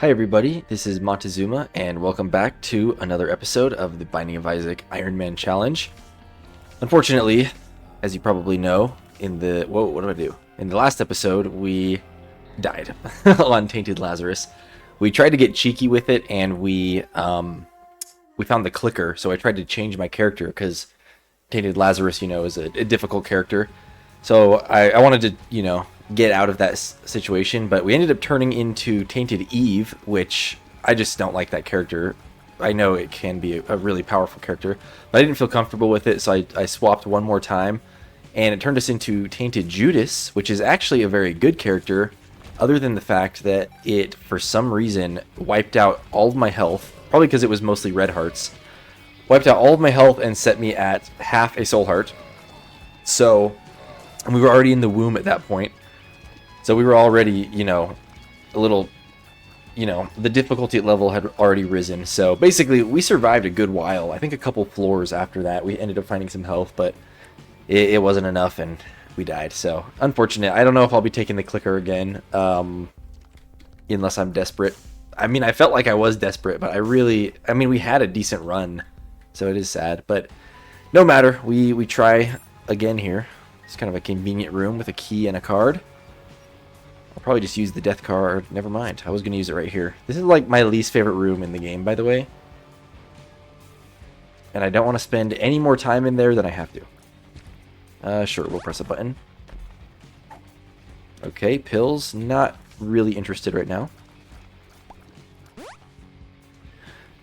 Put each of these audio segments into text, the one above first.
Hi everybody, this is Montezuma, and welcome back to another episode of the Binding of Isaac Ironman Challenge. Unfortunately, as you probably know, in the... Whoa, what did I do? In the last episode, we died on Tainted Lazarus. We tried to get cheeky with it, and we found the clicker, so I tried to change my character, because Tainted Lazarus, is a difficult character. So I wanted to, get out of that situation, but we ended up turning into Tainted Eve, which I just don't like that character. I know it can be a really powerful character, but I didn't feel comfortable with it, so I swapped one more time, and it turned us into Tainted Judas, which is actually a very good character, other than the fact that it, for some reason, wiped out all of my health, probably because it was mostly red hearts, wiped out all of my health and set me at half a soul heart. So, and we were already in the womb at that point. So we were already, a little, the difficulty level had already risen. So basically, we survived a good while. I think a couple floors after that, we ended up finding some health, but it wasn't enough, and we died. So unfortunate. I don't know if I'll be taking the clicker again, unless I'm desperate. I mean, I felt like I was desperate, but we had a decent run, so it is sad. But no matter, we try again here. It's kind of a convenient room with a key and a card. I'll probably just use the death card. Never mind. I was going to use it right here. This is like my least favorite room in the game, by the way. And I don't want to spend any more time in there than I have to. Sure, we'll press a button. Okay, pills. Not really interested right now.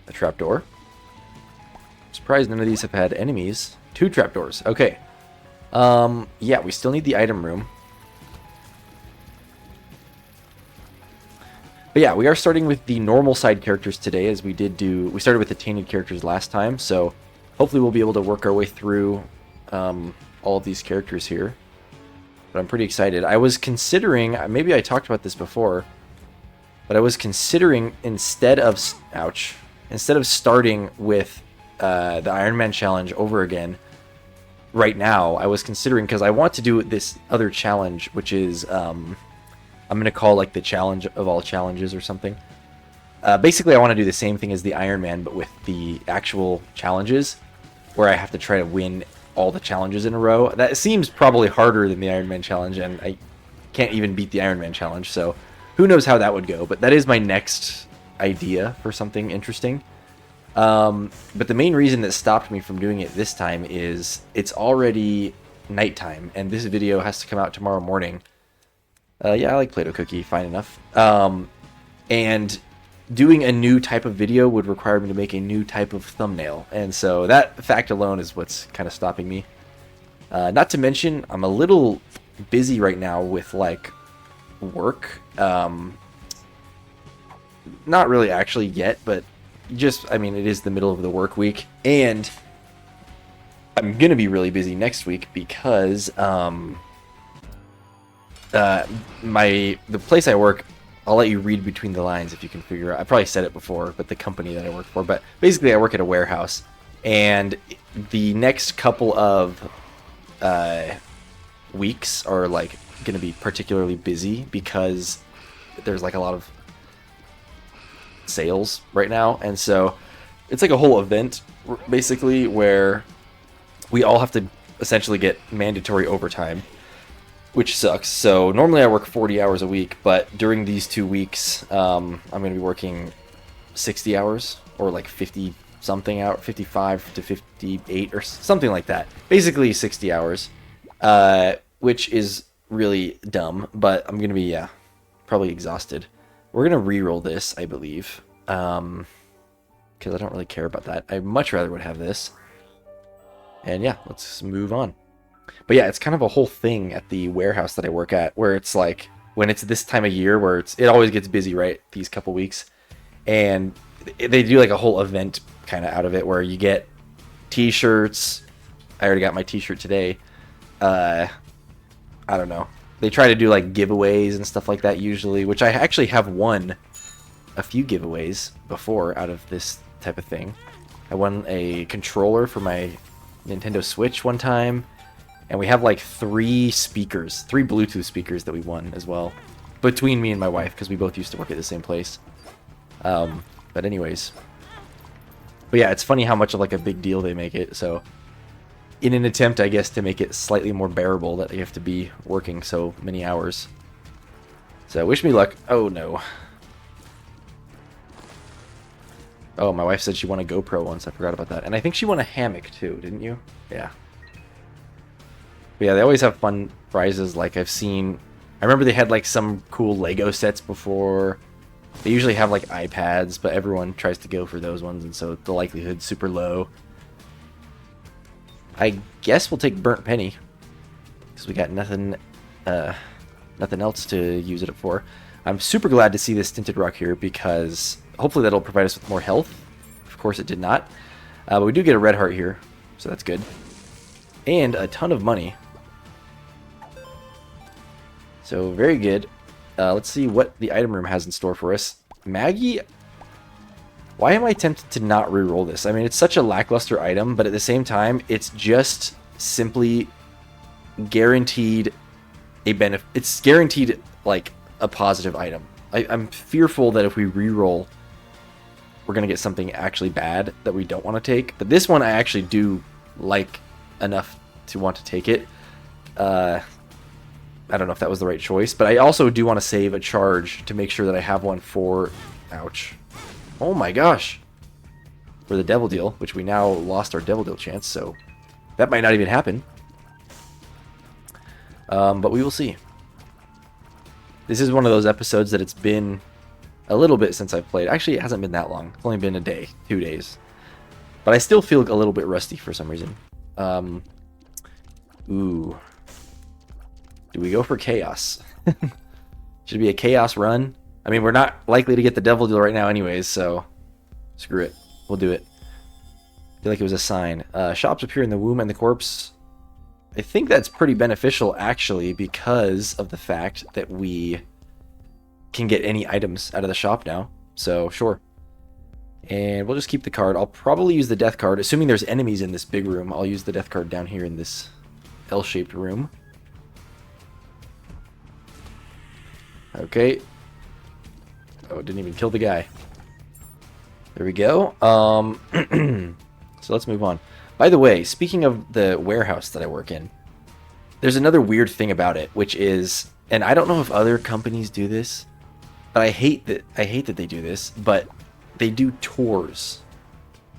A trapdoor. Surprised none of these have had enemies. 2 trapdoors. Okay. Yeah, we still need the item room. But yeah, we are starting with the normal side characters today, as we started with the tainted characters last time, so hopefully we'll be able to work our way through all of these characters here. But I'm pretty excited. I was considering, maybe I talked about this before, but I was considering instead of starting with the Ironman challenge over again right now, I was considering, because I want to do this other challenge, which is... I'm going to call like the challenge of all challenges or something. Basically, I want to do the same thing as the Ironman, but with the actual challenges, where I have to try to win all the challenges in a row. That seems probably harder than the Ironman challenge, and I can't even beat the Ironman challenge, so who knows how that would go. But that is my next idea for something interesting. But the main reason that stopped me from doing it this time is it's already nighttime, and this video has to come out tomorrow morning. Yeah, I like Play-Doh Cookie, fine enough. And doing a new type of video would require me to make a new type of thumbnail. And so that fact alone is what's kind of stopping me. Not to mention, I'm a little busy right now with, like, work. Not really actually yet, but just, it is the middle of the work week. And I'm going to be really busy next week because... the place I work, I'll let you read between the lines if you can figure out. I probably said it before, but the company that I work for. But basically, I work at a warehouse, and the next couple of weeks are like going to be particularly busy because there's like a lot of sales right now, and so it's like a whole event basically where we all have to essentially get mandatory overtime, which sucks. So normally I work 40 hours a week, but during these 2 weeks, I'm going to be working 60 hours or like 50 something out, 55 to 58 or something like that. Basically 60 hours, which is really dumb, but I'm going to be, probably exhausted. We're going to re-roll this, I believe, because I don't really care about that. I much rather would have this. And yeah, let's move on. But yeah, it's kind of a whole thing at the warehouse that I work at, where it's like, when it's this time of year where it always gets busy, right, these couple weeks, and they do like a whole event kind of out of it, where you get t-shirts. I already got my t-shirt today. I don't know. They try to do like giveaways and stuff like that usually, which I actually have won a few giveaways before out of this type of thing. I won a controller for my Nintendo Switch one time. And we have like 3 Bluetooth speakers that we won as well. Between me and my wife, because we both used to work at the same place. But anyways. But yeah, it's funny how much of like a big deal they make it. So in an attempt, I guess, to make it slightly more bearable that you have to be working so many hours. So wish me luck. Oh no. Oh, my wife said she won a GoPro once. I forgot about that. And I think she won a hammock too, didn't you? Yeah. But yeah, they always have fun prizes. Like I've seen, I remember they had like some cool Lego sets before. They usually have like iPads, but everyone tries to go for those ones, and so the likelihood's super low. I guess we'll take Burnt Penny because we got nothing else to use it for. I'm super glad to see this Tinted Rock here because hopefully that'll provide us with more health. Of course it did not. But we do get a red heart here, so that's good. And a ton of money. So very good. Let's see what the item room has in store for us. Maggie, why am I tempted to not reroll this? I mean, it's such a lackluster item, but at the same time, it's just simply guaranteed a benefit. It's guaranteed like a positive item. I'm fearful that if we reroll, we're gonna get something actually bad that we don't want to take. But this one I actually do like enough to want to take it. I don't know if that was the right choice, but I also do want to save a charge to make sure that I have one for... Ouch. Oh my gosh. For the Devil Deal, which we now lost our Devil Deal chance, so that might not even happen. But we will see. This is one of those episodes that it's been a little bit since I've played. Actually, it hasn't been that long. It's only been a day, 2 days. But I still feel a little bit rusty for some reason. Ooh. Do we go for Chaos? Should it be a Chaos run? I mean, we're not likely to get the Devil Deal right now anyways, so screw it. We'll do it. I feel like it was a sign. Shops appear in the womb and the corpse. I think that's pretty beneficial, actually, because of the fact that we can get any items out of the shop now. So, sure. And we'll just keep the card. I'll probably use the death card. Assuming there's enemies in this big room, I'll use the death card down here in this L-shaped room. Okay. Oh, didn't even kill the guy. There we go. So let's move on. By the way, speaking of the warehouse that I work in, there's another weird thing about it, which is, and I don't know if other companies do this, but I hate that they do this, but they do tours.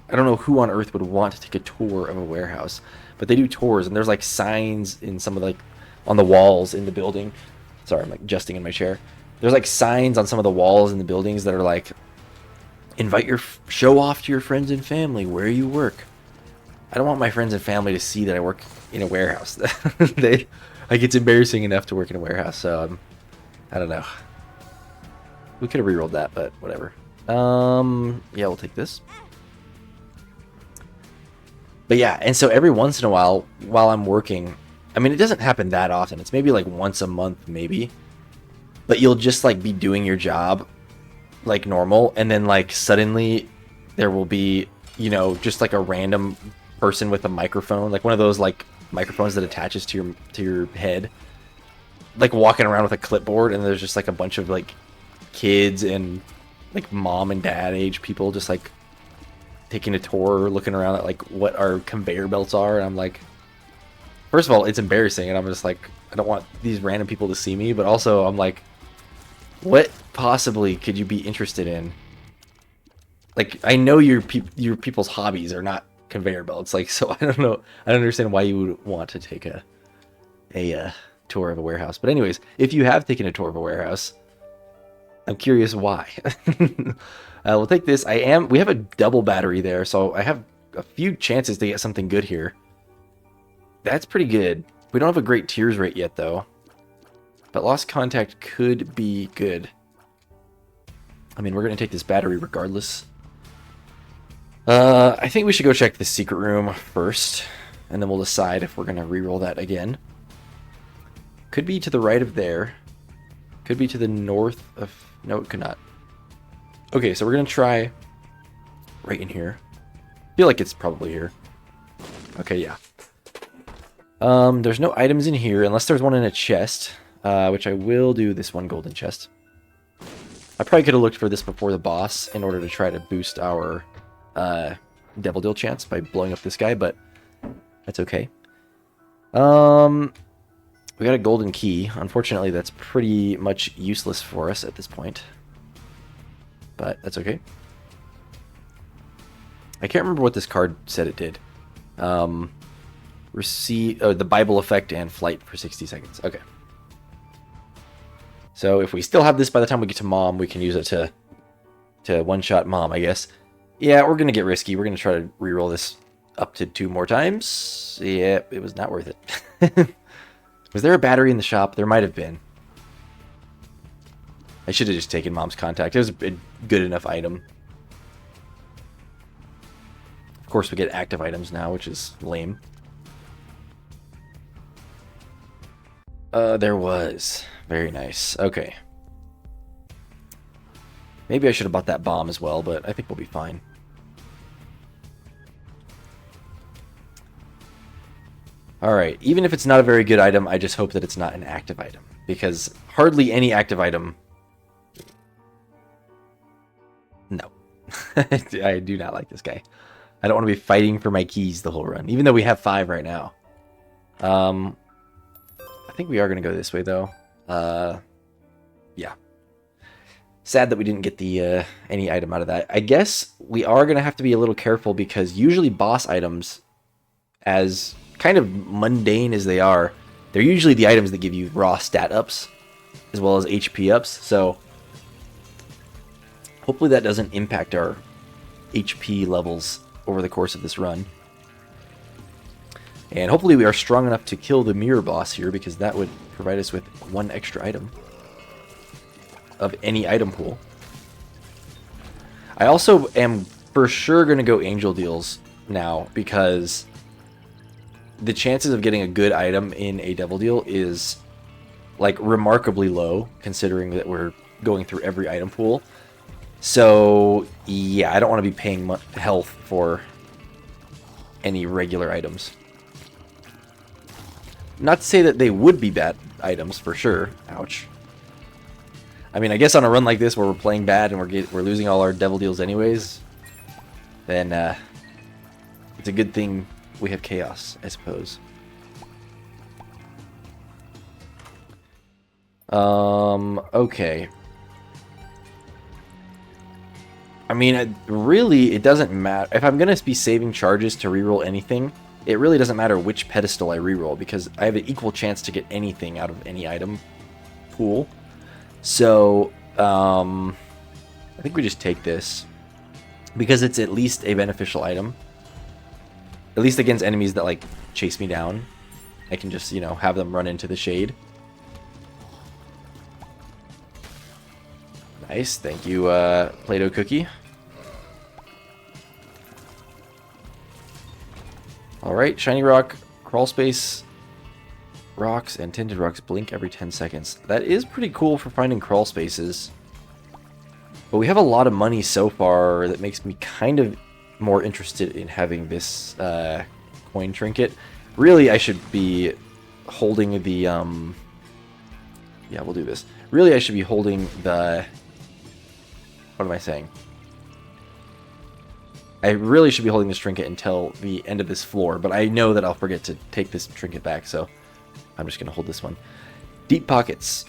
I don't know who on earth would want to take a tour of a warehouse, but they do tours, and there's like signs in some of like on the walls in the building. Sorry, I'm like adjusting in my chair. There's like signs on some of the walls in the buildings that are like, invite your show off to your friends and family where you work. I don't want my friends and family to see that I work in a warehouse. Like it's embarrassing enough to work in a warehouse, so I don't know. We could have rerolled that, but whatever. Yeah, we'll take this. But yeah, and so every once in a while I'm working, I mean, it doesn't happen that often. It's maybe like once a month, maybe. But you'll just like be doing your job like normal, and then like suddenly there will be, you know, just like a random person with a microphone, like one of those like microphones that attaches to your head, like walking around with a clipboard, and there's just like a bunch of like kids and like mom and dad age people just like taking a tour, looking around at like what our conveyor belts are, and I'm like, first of all, it's embarrassing, and I'm just like, I don't want these random people to see me, but also I'm like, what possibly could you be interested in? Like, I know your people's hobbies are not conveyor belts, like, so I don't know, I don't understand why you would want to take a tour of a warehouse. But anyways, if you have taken a tour of a warehouse, I'm curious why. We'll take this. We have a double battery there, so I have a few chances to get something good here. That's pretty good. We don't have a great tears rate yet, though. But lost contact could be good. I mean, we're going to take this battery regardless. I think we should go check the secret room first, and then we'll decide if we're going to reroll that again. Could be to the right of there. Could be to the north of... No, it could not. Okay, so we're going to try right in here. I feel like it's probably here. Okay, yeah. There's no items in here, unless there's one in a chest, which I will do this one golden chest. I probably could have looked for this before the boss in order to try to boost our Devil Deal chance by blowing up this guy, but that's okay. We got a golden key. Unfortunately, that's pretty much useless for us at this point, but that's okay. I can't remember what this card said it did. Receive the Bible effect and flight for 60 seconds. Okay. So if we still have this by the time we get to Mom, we can use it to one-shot Mom, I guess. Yeah, we're going to get risky. We're going to try to reroll this up to 2 more times. Yeah, it was not worth it. Was there a battery in the shop? There might have been. I should have just taken Mom's contact. It was a good enough item. Of course, we get active items now, which is lame. There was. Very nice. Okay. Maybe I should have bought that bomb as well, but I think we'll be fine. Alright, even if it's not a very good item, I just hope that it's not an active item. Because hardly any active item... No. I do not like this guy. I don't want to be fighting for my keys the whole run, even though we have 5 right now. I think we are going to go this way, though. Yeah. Sad that we didn't get the any item out of that. I guess we are going to have to be a little careful because usually boss items, as kind of mundane as they are, they're usually the items that give you raw stat ups as well as HP ups. So hopefully that doesn't impact our HP levels over the course of this run. And hopefully we are strong enough to kill the mirror boss here, because that would provide us with 1 extra item of any item pool. I also am for sure going to go Angel Deals now, because the chances of getting a good item in a Devil Deal is like remarkably low, considering that we're going through every item pool. So yeah, I don't want to be paying health for any regular items. Not to say that they would be bad items, for sure. Ouch. I mean, I guess on a run like this where we're playing bad and we're losing all our Devil Deals anyways, then it's a good thing we have Chaos, I suppose. Okay. I mean, really, it doesn't matter. If I'm going to be saving charges to reroll anything, it really doesn't matter which pedestal I reroll, because I have an equal chance to get anything out of any item pool. So, I think we just take this, because it's at least a beneficial item. At least against enemies that, like, chase me down. I can just, you know, have them run into the shade. Nice, thank you, Play-Doh Cookie. Alright, Shiny Rock, Crawl Space, Rocks, and Tinted Rocks blink every 10 seconds. That is pretty cool for finding crawl spaces. But we have a lot of money so far that makes me kind of more interested in having this coin trinket. Really, I should be holding the... Yeah, we'll do this. Really, I should be holding the... What am I saying? I really should be holding this trinket until the end of this floor, but I know that I'll forget to take this trinket back, so I'm just going to hold this one. Deep Pockets.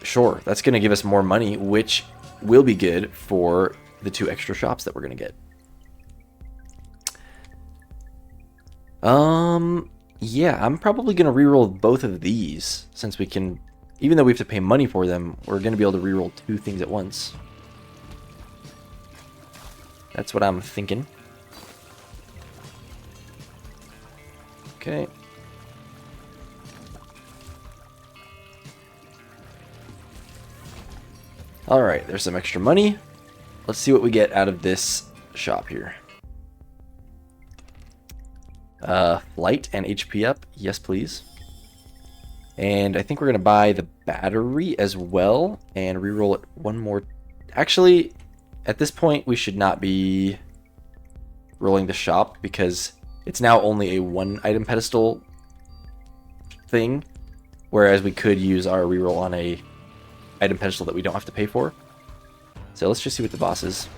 Sure, that's going to give us more money, which will be good for the 2 extra shops that we're going to get. Yeah, I'm probably going to reroll both of these, since we can, even though we have to pay money for them, we're going to be able to reroll 2 things at once. That's what I'm thinking. Okay. Alright, there's some extra money. Let's see what we get out of this shop here. Flight and HP up. Yes, please. And I think we're going to buy the battery as well and reroll it 1 more. Actually, at this point, we should not be rolling the shop because it's now only a 1 item pedestal thing, whereas we could use our reroll on a item pedestal that we don't have to pay for. So let's just see what the boss is.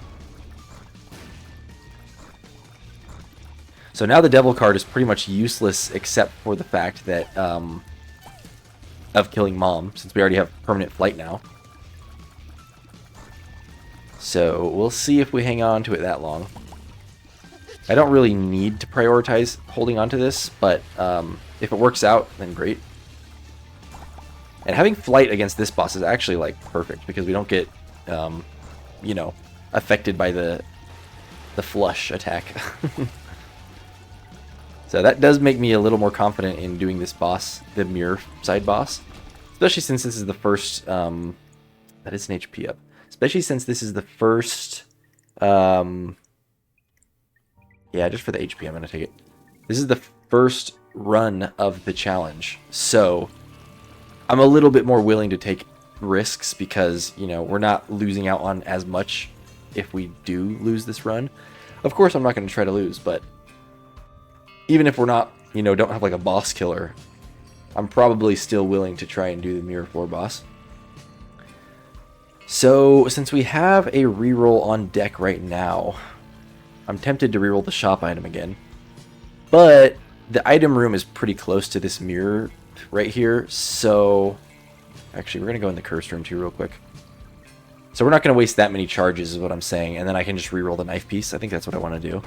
So now the devil card is pretty much useless except for the fact that of killing Mom, since we already have permanent flight now. So we'll see if we hang on to it that long. I don't really need to prioritize holding on to this, but if it works out, then great. And having flight against this boss is actually like perfect because we don't get, you know, affected by the flush attack. So that does make me a little more confident in doing this boss, the mirror side boss. Especially since this is the first, that is an HP up. Especially since this is the first, yeah, just for the HP I'm going to take it. This is the first run of the challenge. So I'm a little bit more willing to take risks because, you know, we're not losing out on as much if we do lose this run. Of course, I'm not going to try to lose, but even if we're not, you know, don't have like a boss killer, I'm probably still willing to try and do the mirror floor boss. So since we have a reroll on deck right now, I'm tempted to reroll the shop item again. But the item room is pretty close to this mirror right here, so actually we're going to go in the cursed room too real quick. So we're not going to waste that many charges is what I'm saying, and then I can just reroll the knife piece. I think that's what I want to do.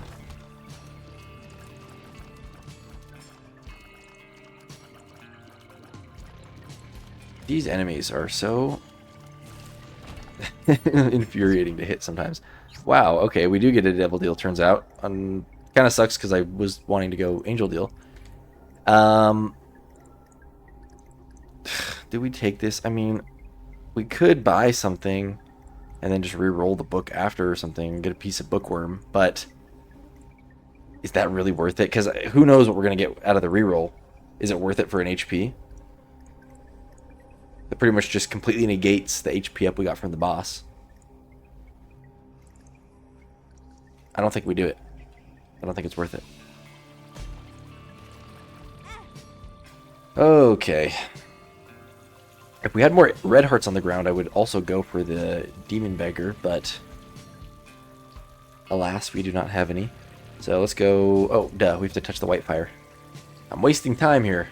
These enemies are so infuriating to hit sometimes. Wow, okay, we do get a devil deal, turns out. Kind of sucks because I was wanting to go angel deal. Do we take this? I mean, we could buy something and then just re-roll the book after or something and get a piece of bookworm, but is that really worth it? Because who knows what we're going to get out of the re-roll. Is it worth it for an HP? That pretty much just completely negates the HP up we got from the boss. I don't think we do it. I don't think it's worth it. Okay. If we had more red hearts on the ground, I would also go for the demon beggar, but alas, we do not have any. So let's go... Oh, duh, we have to touch the white fire. I'm wasting time here.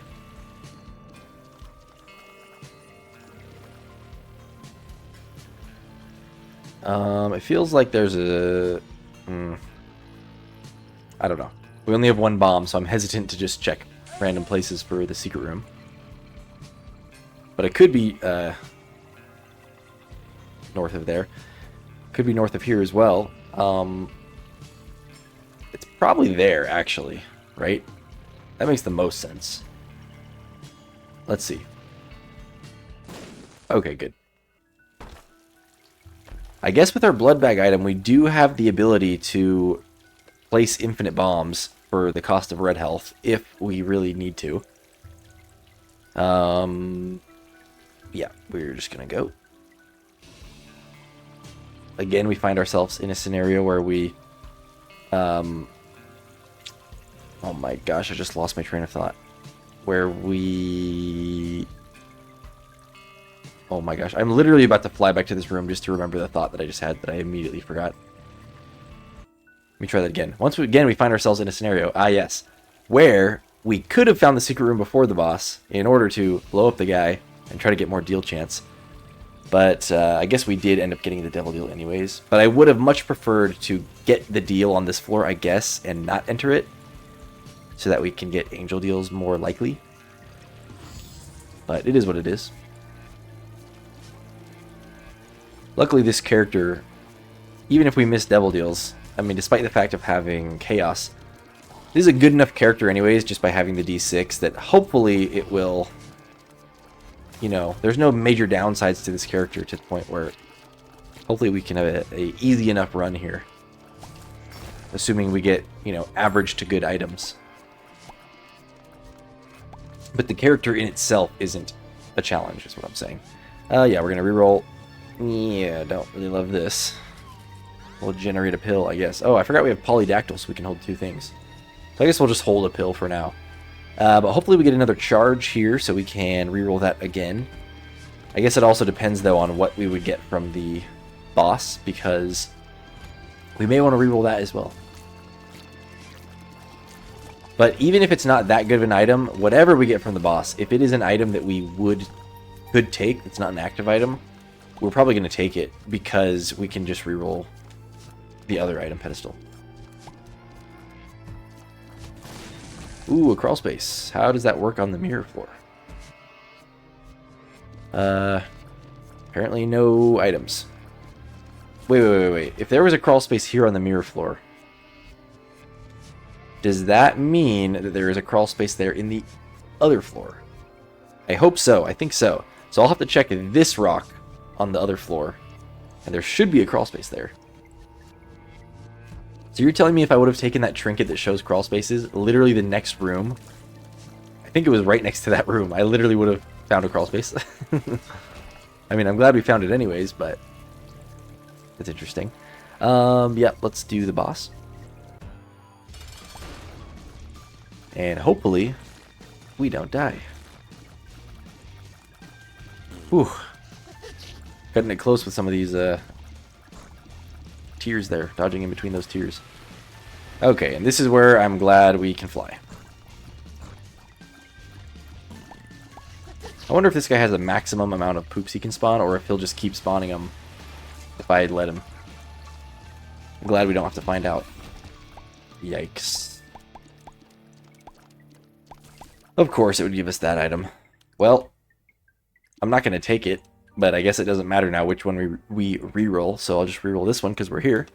It feels like there's a... I don't know. We only have one bomb, so I'm hesitant to just check random places for the secret room. But it could be north of there. Could be north of here as well. It's probably there, actually, right? That makes the most sense. Let's see. Okay, good. I guess with our blood bag item, we do have the ability to place infinite bombs for the cost of red health if we really need to. Yeah, we're just gonna go. Again, we find ourselves in a scenario where we... oh my gosh, I just lost my train of thought. Where we... Oh my gosh, I'm literally about to fly back to this room just to remember the thought that I just had that I immediately forgot. Let me try that again. Again, we find ourselves in a scenario, yes, where we could have found the secret room before the boss in order to blow up the guy and try to get more deal chance. But I guess we did end up getting the devil deal anyways. But I would have much preferred to get the deal on this floor, I guess, and not enter it, so that we can get angel deals more likely. But it is what it is. Luckily, this character, even if we miss devil deals, I mean, despite the fact of having chaos, this is a good enough character anyways, just by having the D6, that hopefully it will, you know, there's no major downsides to this character to the point where hopefully we can have a easy enough run here. Assuming we get, you know, average to good items. But the character in itself isn't a challenge, is what I'm saying. Yeah, we're going to reroll. Yeah, don't really love this. We'll generate a pill, I guess. Oh, I forgot we have polydactyl, so we can hold two things. So I guess we'll just hold a pill for now. But hopefully we get another charge here, so we can reroll that again. I guess it also depends, though, on what we would get from the boss, because we may want to reroll that as well. But even if it's not that good of an item, whatever we get from the boss, if it is an item that we could take, it's not an active item, we're probably going to take it because we can just reroll the other item pedestal. Ooh, a crawl space. How does that work on the mirror floor? Apparently no items. Wait. If there was a crawl space here on the mirror floor, does that mean that there is a crawl space there in the other floor? I hope so. I think so. So I'll have to check this rock on the other floor, and there should be a crawl space there. So you're telling me if I would have taken that trinket that shows crawl spaces, literally the next room, I think it was right next to that room, I literally would have found a crawl space. I mean, I'm glad we found it anyways, but that's interesting. Yeah, let's do the boss. And hopefully, we don't die. Whew. Cutting it close with some of these tiers there, dodging in between those tiers. Okay, and this is where I'm glad we can fly. I wonder if this guy has a maximum amount of poops he can spawn, or if he'll just keep spawning them if I let him. I'm glad we don't have to find out. Yikes. Of course it would give us that item. Well, I'm not going to take it, but I guess it doesn't matter now which one we re-roll, so I'll just re-roll this one because we're here.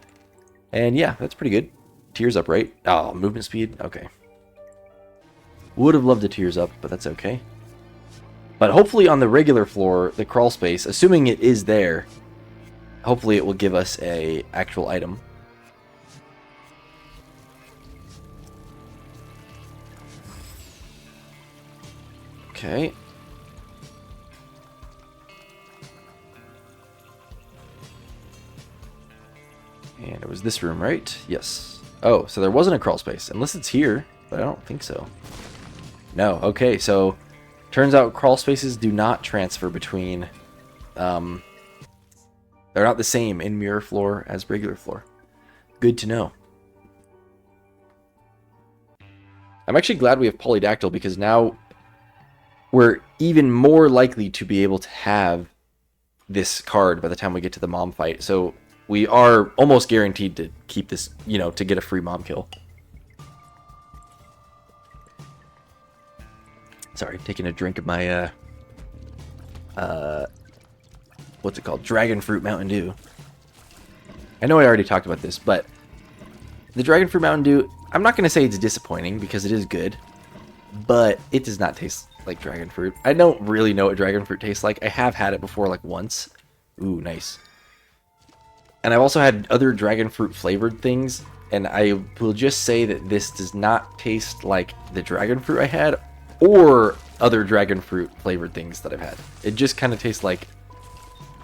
And yeah, that's pretty good. Tears up, right? Oh, movement speed? Okay. Would have loved the tears up, but that's okay. But hopefully on the regular floor, the crawl space, assuming it is there, hopefully it will give us a actual item. Okay. And it was this room, right? Yes. Oh, so there wasn't a crawl space. Unless it's here, but I don't think so. No, okay, so turns out crawl spaces do not transfer between... they're not the same in mirror floor as regular floor. Good to know. I'm actually glad we have Polydactyl because now we're even more likely to be able to have this card by the time we get to the mom fight. So we are almost guaranteed to keep this, you know, to get a free mom kill. Sorry, taking a drink of my, what's it called? Dragon Fruit Mountain Dew. I know I already talked about this, but the Dragon Fruit Mountain Dew, I'm not going to say it's disappointing because it is good, but it does not taste like dragon fruit. I don't really know what dragon fruit tastes like. I have had it before, like once. Ooh, nice. And I've also had other dragon fruit flavored things, and I will just say that this does not taste like the dragon fruit I had or other dragon fruit flavored things that I've had. It just kind of tastes like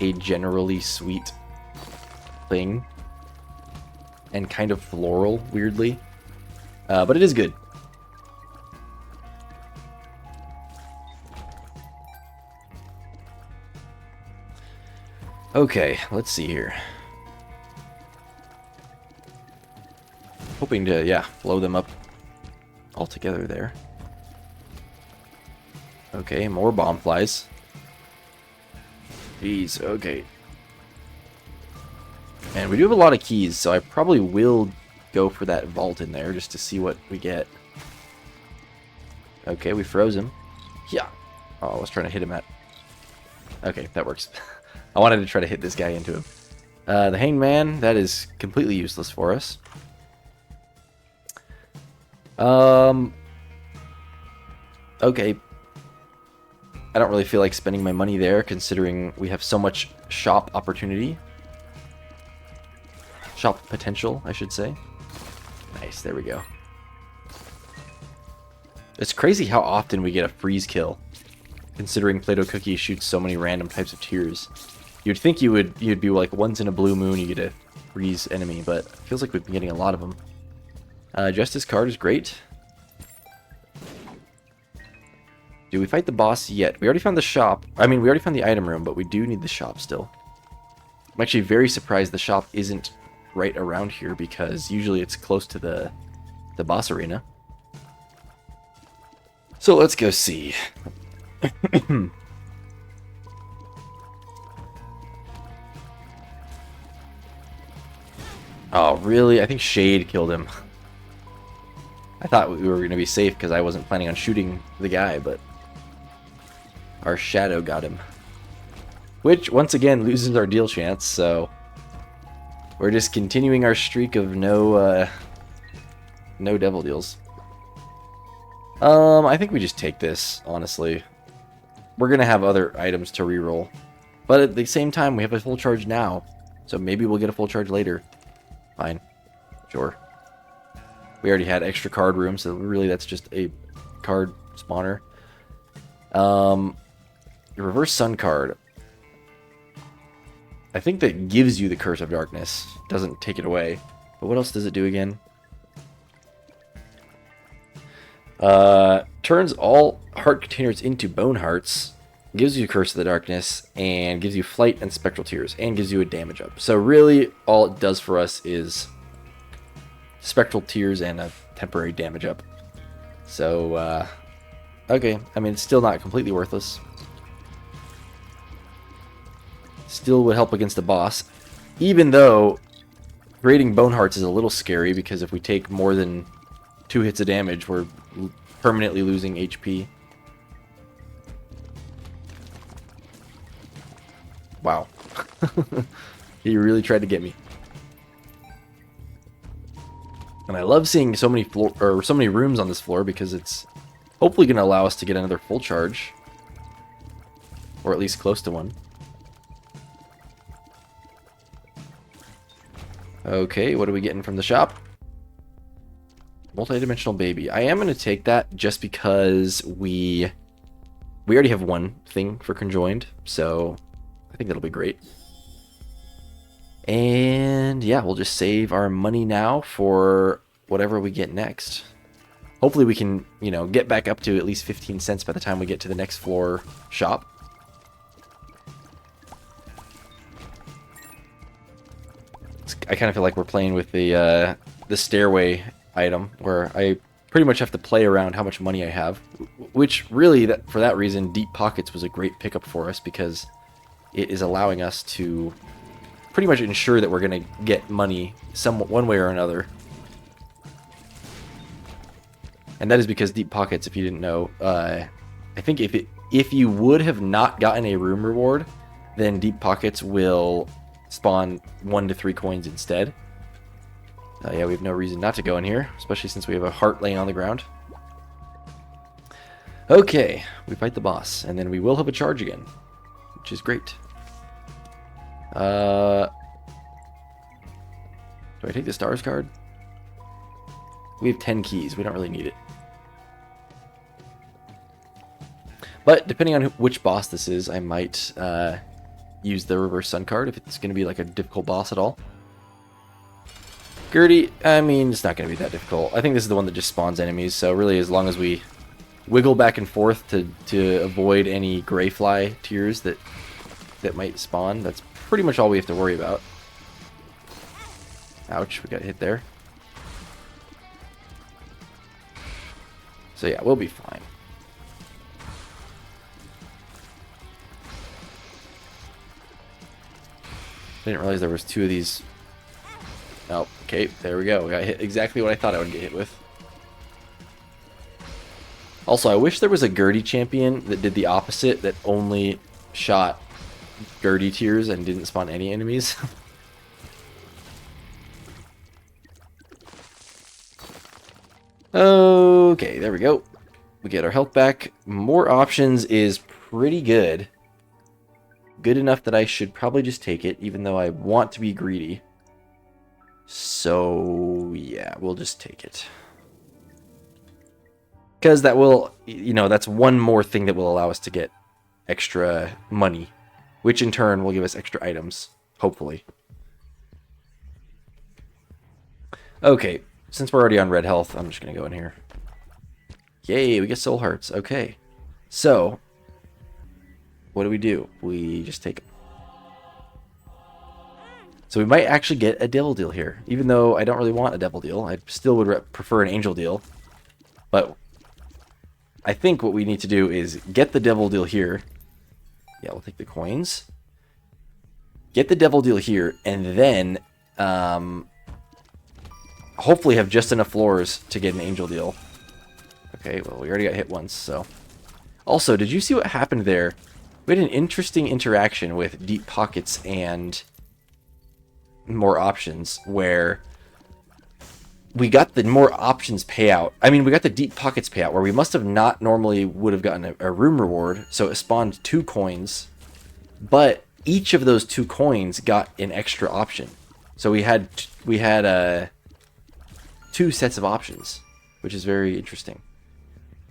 a generally sweet thing and kind of floral, weirdly. But it is good. Okay, let's see here. Hoping to, yeah, blow them up all together there. Okay, more bomb flies. Jeez, okay. And we do have a lot of keys, so I probably will go for that vault in there just to see what we get. Okay, we froze him. Yeah. Oh, I was trying to hit him at... Okay, that works. I wanted to try to hit this guy into him. The Hanged Man, that is completely useless for us. Okay. I don't really feel like spending my money there, considering we have so much shop opportunity. Shop potential, I should say. Nice, there we go. It's crazy how often we get a freeze kill, considering Play-Doh Cookie shoots so many random types of tiers. You'd think you'd be like once in a blue moon you get a freeze enemy, but it feels like we've been getting a lot of them. Justice card is great. Do we fight the boss yet? We already found the shop. I mean, we already found the item room, but we do need the shop still. I'm actually very surprised the shop isn't right around here, because usually it's close to the boss arena. So let's go see. Oh, really? I think Shade killed him. I thought we were going to be safe because I wasn't planning on shooting the guy, but our shadow got him. Which, once again, loses our deal chance, so we're just continuing our streak of no devil deals. I think we just take this, honestly. We're going to have other items to reroll. But at the same time, we have a full charge now, so maybe we'll get a full charge later. Fine. Sure. We already had extra card room, so really that's just a card spawner. The reverse sun card. I think that gives you the Curse of Darkness. Doesn't take it away. But what else does it do again? Turns all heart containers into bone hearts. Gives you Curse of the Darkness, and gives you Flight and Spectral Tears, and gives you a damage up. So really, all it does for us is Spectral Tears and a temporary damage up. So, okay. I mean, it's still not completely worthless. Still would help against the boss. Even though creating Bone Hearts is a little scary, because if we take more than 2 hits of damage, we're permanently losing HP. Wow. He really tried to get me. And I love seeing so many so many rooms on this floor, because it's hopefully going to allow us to get another full charge, or at least close to one. Okay, what are we getting from the shop? Multi-dimensional baby. I am going to take that just because we already have one thing for conjoined, so I think that'll be great. And yeah, we'll just save our money now for whatever we get next. Hopefully we can, you know, get back up to at least 15 cents by the time we get to the next floor shop. I kind of feel like we're playing with the stairway item, where I pretty much have to play around how much money I have, which really, for that reason, Deep Pockets was a great pickup for us, because it is allowing us to pretty much ensure that we're going to get money one way or another. And that is because Deep Pockets, if you didn't know, I think if you would have not gotten a room reward, then Deep Pockets will spawn 1 to 3 coins instead. Yeah, we have no reason not to go in here, especially since we have a heart laying on the ground. Okay, we fight the boss, and then we will have a charge again, which is great. Do I take the stars card? We have 10 keys. We don't really need it. But depending on which boss this is, I might use the reverse sun card if it's going to be like a difficult boss at all. Gertie, I mean, it's not going to be that difficult. I think this is the one that just spawns enemies, so really as long as we wiggle back and forth to avoid any gray fly tears that might spawn, that's pretty much all we have to worry about. Ouch, we got hit there. So yeah, we'll be fine. Didn't realize there was 2 of these. Oh, okay, there we go. We got hit exactly what I thought I would get hit with. Also, I wish there was a Gertie champion that did the opposite, that only shot Gertie tears and didn't spawn any enemies. Okay, there we go. We get our health back. More options is pretty good. Good enough that I should probably just take it, even though I want to be greedy. So, yeah, we'll just take it. Because that will, you know, that's one more thing that will allow us to get extra money, which in turn will give us extra items, hopefully. Okay, since we're already on red health, I'm just going to go in here. Yay, we get soul hearts. Okay. So, what do? We just take... So we might actually get a devil deal here. Even though I don't really want a devil deal. I still would prefer an angel deal. But I think what we need to do is get the devil deal here. Yeah, we'll take the coins. Get the devil deal here, and then hopefully have just enough floors to get an angel deal. Okay, well, we already got hit once, so... Also, did you see what happened there? We had an interesting interaction with deep pockets and more options, where we got the more options payout. I mean, we got the deep pockets payout, where we must have not normally would have gotten a room reward, so it spawned 2 coins, but each of those 2 coins got an extra option. So we had 2 sets of options, which is very interesting.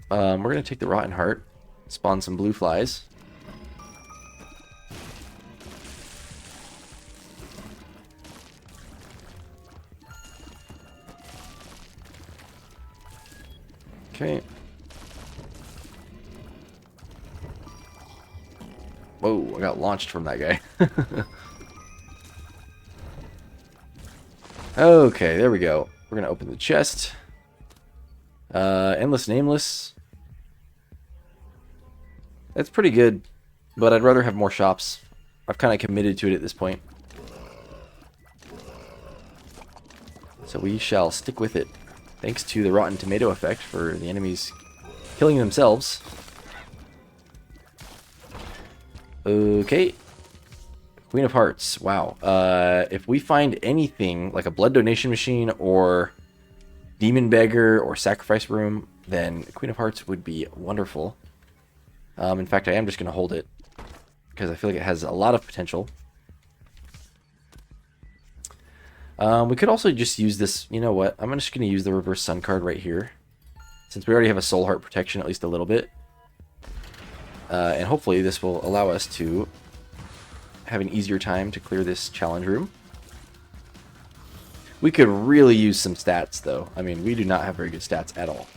We're going to take the Rotten Heart, spawn some blue flies. Okay. Whoa, I got launched from that guy. Okay, there we go. We're going to open the chest. Endless Nameless. That's pretty good, but I'd rather have more shops. I've kind of committed to it at this point. So we shall stick with it. Thanks to the Rotten Tomato effect for the enemies killing themselves. Okay. Queen of Hearts. Wow. If we find anything like a blood donation machine or demon beggar or sacrifice room, then Queen of Hearts would be wonderful. In fact, I am just going to hold it because I feel like it has a lot of potential. We could also just use this. You know what? I'm just going to use the reverse sun card right here, since we already have a soul heart protection at least a little bit. And hopefully this will allow us to have an easier time to clear this challenge room. We could really use some stats, though. I mean, we do not have very good stats at all.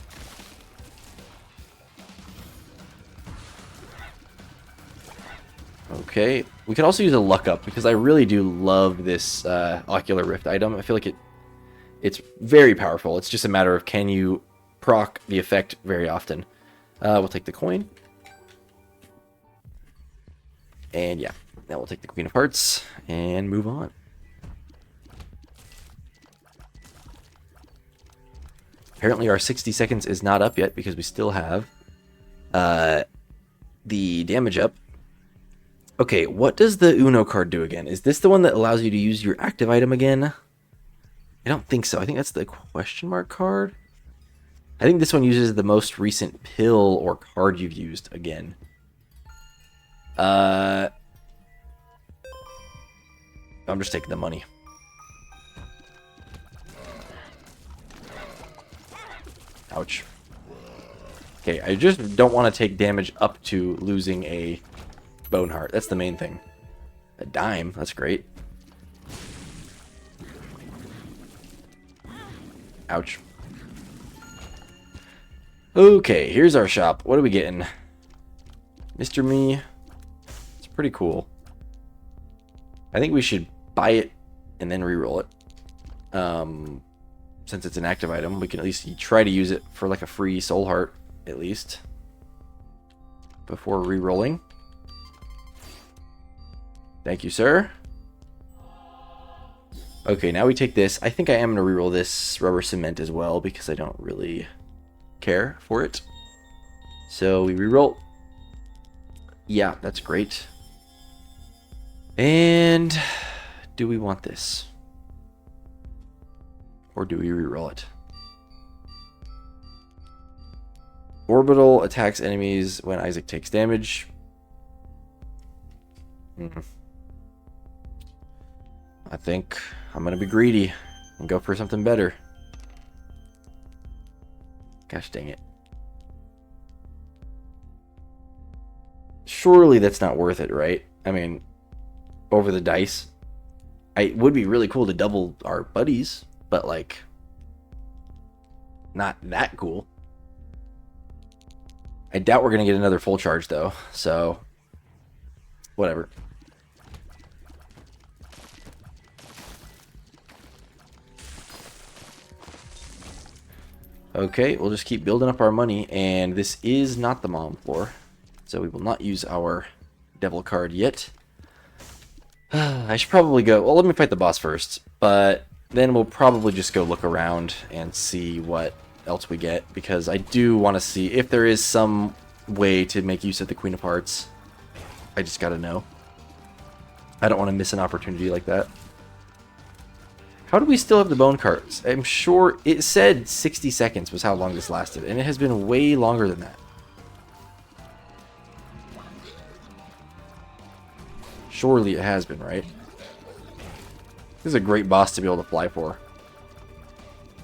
Okay, we could also use a luck up, because I really do love this Ocular Rift item. I feel like it's very powerful. It's just a matter of can you proc the effect very often. We'll take the coin. And yeah, now we'll take the Queen of Hearts and move on. Apparently our 60 seconds is not up yet because we still have the damage up. Okay, what does the Uno card do again? Is this the one that allows you to use your active item again? I don't think so. I think that's the question mark card. I think this one uses the most recent pill or card you've used again. I'm just taking the money. Ouch. Okay, I just don't want to take damage up to losing a bone heart. That's the main thing. A dime, that's great. Ouch. Okay, here's our shop. What are we getting? Mr. Me. It's pretty cool. I think we should buy it and then re-roll it. Since it's an active item, we can at least try to use it for like a free soul heart, at least, before re-rolling. Thank you, sir. Okay, now we take this. I think I am going to re-roll this rubber cement as well, because I don't really care for it. So we re-roll. Yeah, that's great. And do we want this? Or do we re-roll it? Orbital attacks enemies when Isaac takes damage. I think I'm going to be greedy and go for something better. Gosh dang it. Surely that's not worth it, right? I mean, over the dice. It would be really cool to double our buddies, but like, not that cool. I doubt we're going to get another full charge, though. So, whatever. Okay, we'll just keep building up our money. And this is not the mom floor. So we will not use our devil card yet. I should probably go... Well, let me fight the boss first. But then we'll probably just go look around and see what else we get. Because I do want to see if there is some way to make use of the Queen of Hearts. I just gotta know. I don't want to miss an opportunity like that. How do we still have the bone cards? I'm sure it said 60 seconds was how long this lasted. And it has been way longer than that. Surely it has been, right? This is a great boss to be able to fly for.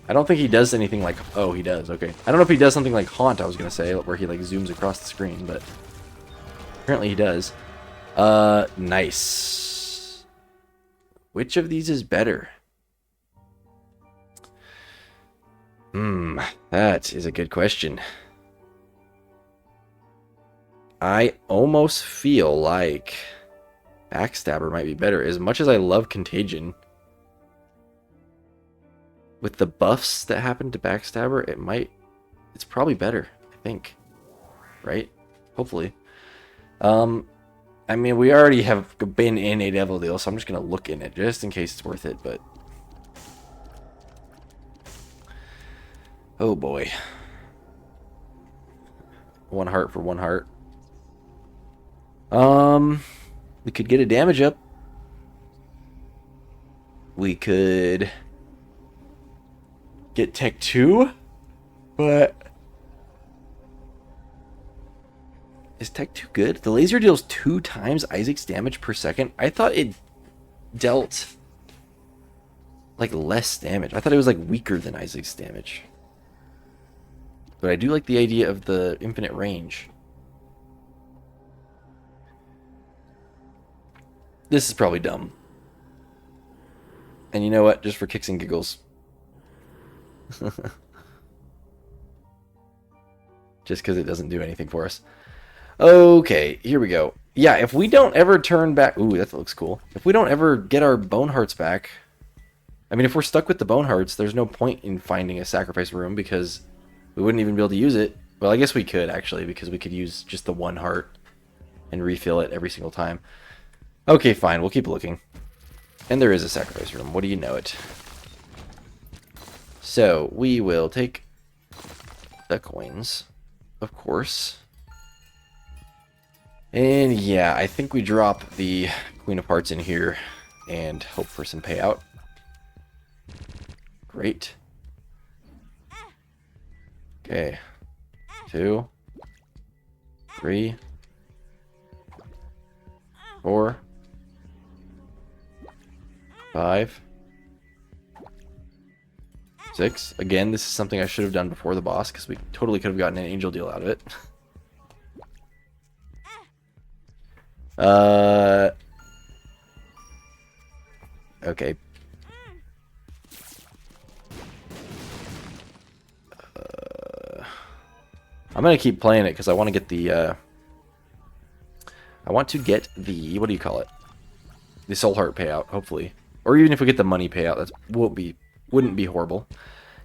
I don't think he does anything like... Oh, he does. Okay. I don't know if he does something like Haunt, I was going to say, where he like zooms across the screen, but apparently he does. Nice. Which of these is better? That is a good question. I almost feel like Backstabber might be better. As much as I love Contagion, with the buffs that happen to Backstabber, it's probably better, I think. Right? Hopefully. I mean, we already have been in a Devil Deal, so I'm just going to look in it, just in case it's worth it, but... Oh boy. 1 heart for 1 heart. We could get a damage up. We could get Tech 2, but is Tech 2 good? The laser deals 2 times Isaac's damage per second. I thought it dealt like less damage. I thought it was like weaker than Isaac's damage. But I do like the idea of the infinite range. This is probably dumb. And you know what? Just for kicks and giggles. Just because it doesn't do anything for us. Okay, here we go. Yeah, if we don't ever turn back... Ooh, that looks cool. If we don't ever get our bone hearts back... I mean, if we're stuck with the bone hearts, there's no point in finding a sacrifice room because we wouldn't even be able to use it. Well, I guess we could, actually, because we could use just the 1 heart and refill it every single time. Okay, fine. We'll keep looking. And there is a sacrifice room. What do you know it? So, we will take the coins, of course. And yeah, I think we drop the Queen of Hearts in here and hope for some payout. Great. Okay. 2, 3, 4, 5, 6. Again, this is something I should have done before the boss because we totally could have gotten an angel deal out of it. Okay. I'm gonna keep playing it because I want to get the. I want to get the, what do you call it? The soul heart payout, hopefully, or even if we get the money payout, that wouldn't be horrible.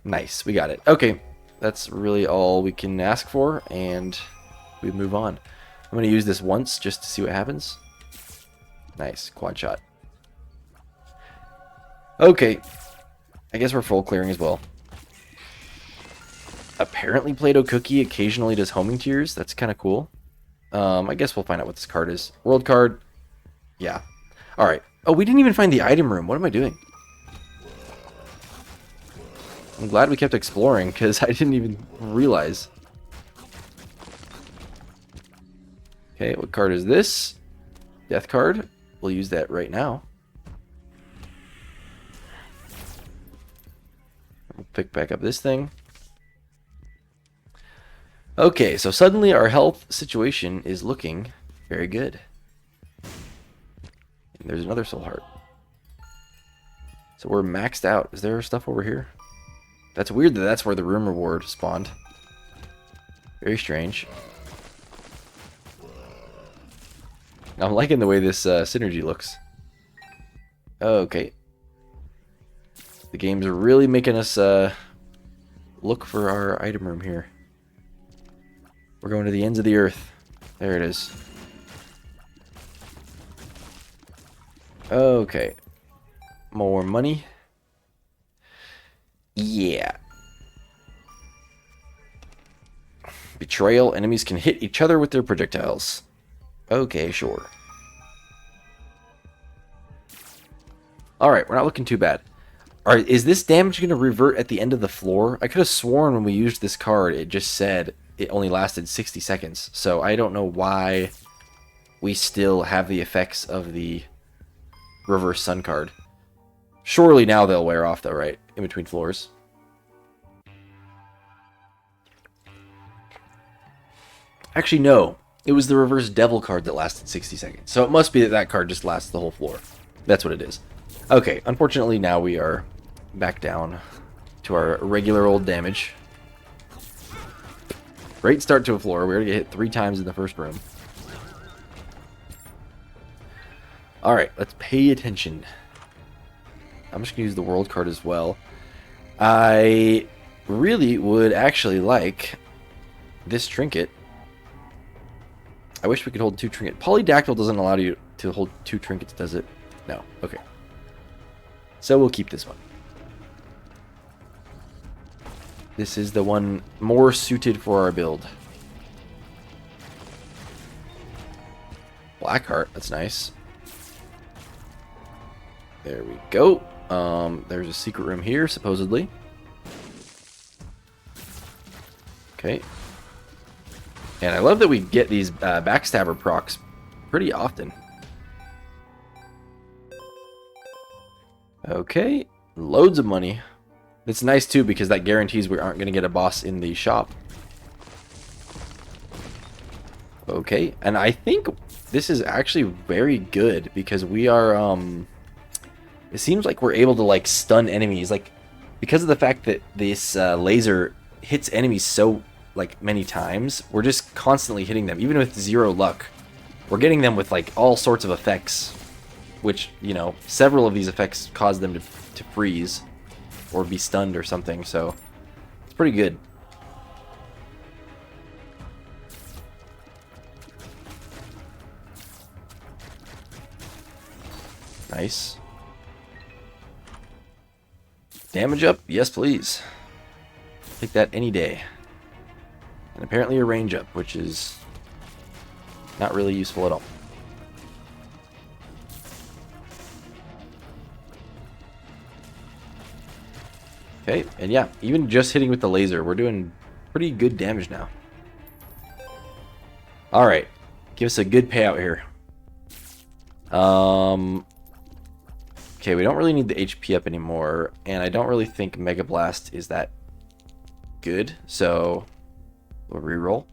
Nice, we got it. Okay, that's really all we can ask for, and we move on. I'm gonna use this once just to see what happens. Nice, quad shot. Okay, I guess we're full clearing as well. Apparently Play-Doh Cookie occasionally does homing tears. That's kind of cool. I guess we'll find out what this card is. World card. Yeah. Alright. Oh, we didn't even find the item room. What am I doing? I'm glad we kept exploring because I didn't even realize. Okay, what card is this? Death card. We'll use that right now. We'll pick back up this thing. Okay, so suddenly our health situation is looking very good. And there's another soul heart. So we're maxed out. Is there stuff over here? That's weird that that's where the room reward spawned. Very strange. I'm liking the way this synergy looks. Okay. The game's really making us look for our item room here. We're going to the ends of the earth. There it is. Okay. More money. Yeah. Betrayal. Enemies can hit each other with their projectiles. Okay, sure. Alright, we're not looking too bad. Alright, is this damage going to revert at the end of the floor? I could have sworn when we used this card, it just said it only lasted 60 seconds. So I don't know why we still have the effects of the reverse sun card. Surely now they'll wear off though, right? In between floors. Actually, no. It was the reverse devil card that lasted 60 seconds. So it must be that that card just lasts the whole floor. That's what it is. Okay, unfortunately now we are back down to our regular old damage. Great start to a floor. We already get hit 3 times in the first room. Alright, let's pay attention. I'm just going to use the world card as well. I really would actually like this trinket. I wish we could hold 2 trinkets. Polydactyl doesn't allow you to hold 2 trinkets, does it? No. Okay. So we'll keep this one. This is the one more suited for our build. Blackheart, that's nice. There we go. There's a secret room here, supposedly. Okay. And I love that we get these backstabber procs pretty often. Okay, loads of money. It's nice too because that guarantees we aren't going to get a boss in the shop. Okay, and I think this is actually very good because we are, it seems like we're able to like stun enemies, like because of the fact that this laser hits enemies so like many times, we're just constantly hitting them, even with 0 luck. We're getting them with like all sorts of effects, which, you know, several of these effects cause them to freeze or be stunned or something, so it's pretty good. Nice. Damage up? Yes, please. Take that any day. And apparently a range up, which is not really useful at all. Okay, and yeah, even just hitting with the laser, we're doing pretty good damage now. Alright, give us a good payout here. Okay, we don't really need the HP up anymore, and I don't really think Mega Blast is that good, so we'll reroll.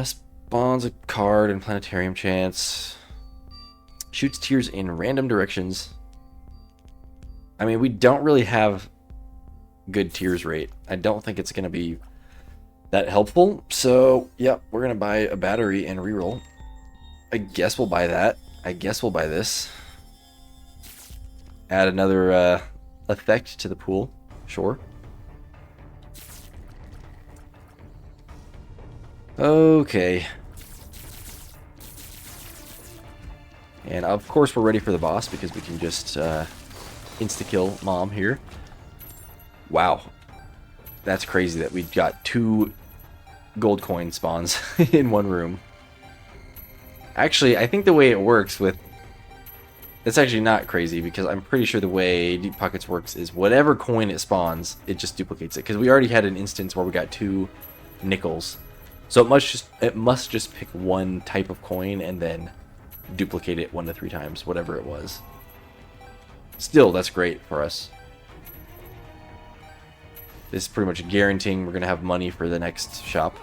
Spawns a card and Planetarium chance. Shoots tears in random directions. I mean, we don't really have good tears rate. I don't think it's going to be that helpful. So, yeah, we're going to buy a battery and reroll. I guess we'll buy that. I guess we'll buy this. Add another effect to the pool. Sure. Okay. And of course we're ready for the boss because we can just insta-kill Mom here. Wow. That's crazy that we got 2 gold coin spawns in one room. Actually, I think the way it works with... That's actually not crazy because I'm pretty sure the way Deep Pockets works is whatever coin it spawns, it just duplicates it. Because we already had an instance where we got 2 nickels. So it must just pick one type of coin and then duplicate it 1 to 3 times, whatever it was. Still, that's great for us. This is pretty much guaranteeing we're going to have money for the next shop.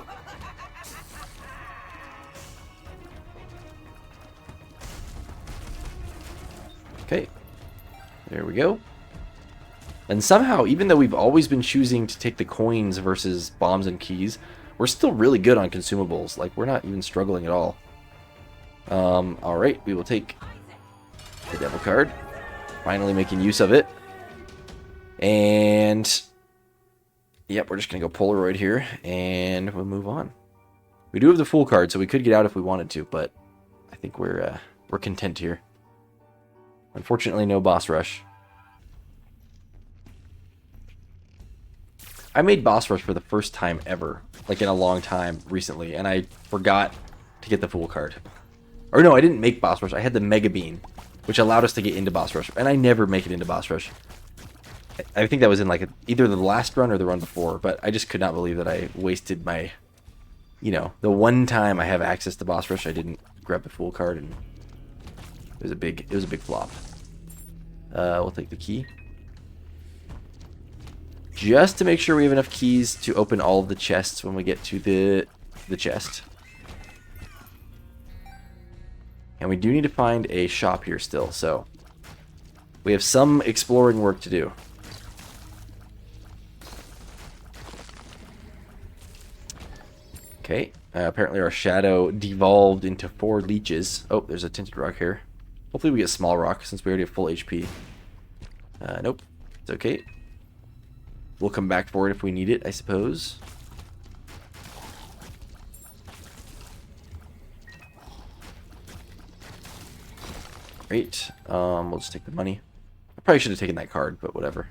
Okay. There we go. And somehow, even though we've always been choosing to take the coins versus bombs and keys, we're still really good on consumables. Like, we're not even struggling at all. Alright, we will take the devil card. Finally making use of it. And yep, we're just gonna go Polaroid here, and we'll move on. We do have the Fool card, so we could get out if we wanted to, but I think we're content here. Unfortunately, no boss rush. I made boss rush for the first time ever, like in a long time recently, and I forgot to get the Fool card. Or no, I didn't make boss rush. I had the Mega Bean, which allowed us to get into boss rush, and I never make it into boss rush. I think that was in like either the last run or the run before, but I just could not believe that I wasted my, you know, the one time I have access to boss rush, I didn't grab the Fool card, and it was a big flop. We'll take the key. Just to make sure we have enough keys to open all of the chests when we get to the chest. And we do need to find a shop here still, so we have some exploring work to do. Okay, apparently our shadow devolved into 4 leeches. Oh, there's a tinted rock here. Hopefully we get small rock since we already have full HP. Nope, it's okay. We'll come back for it if we need it, I suppose. Great. We'll just take the money. I probably should have taken that card, but whatever.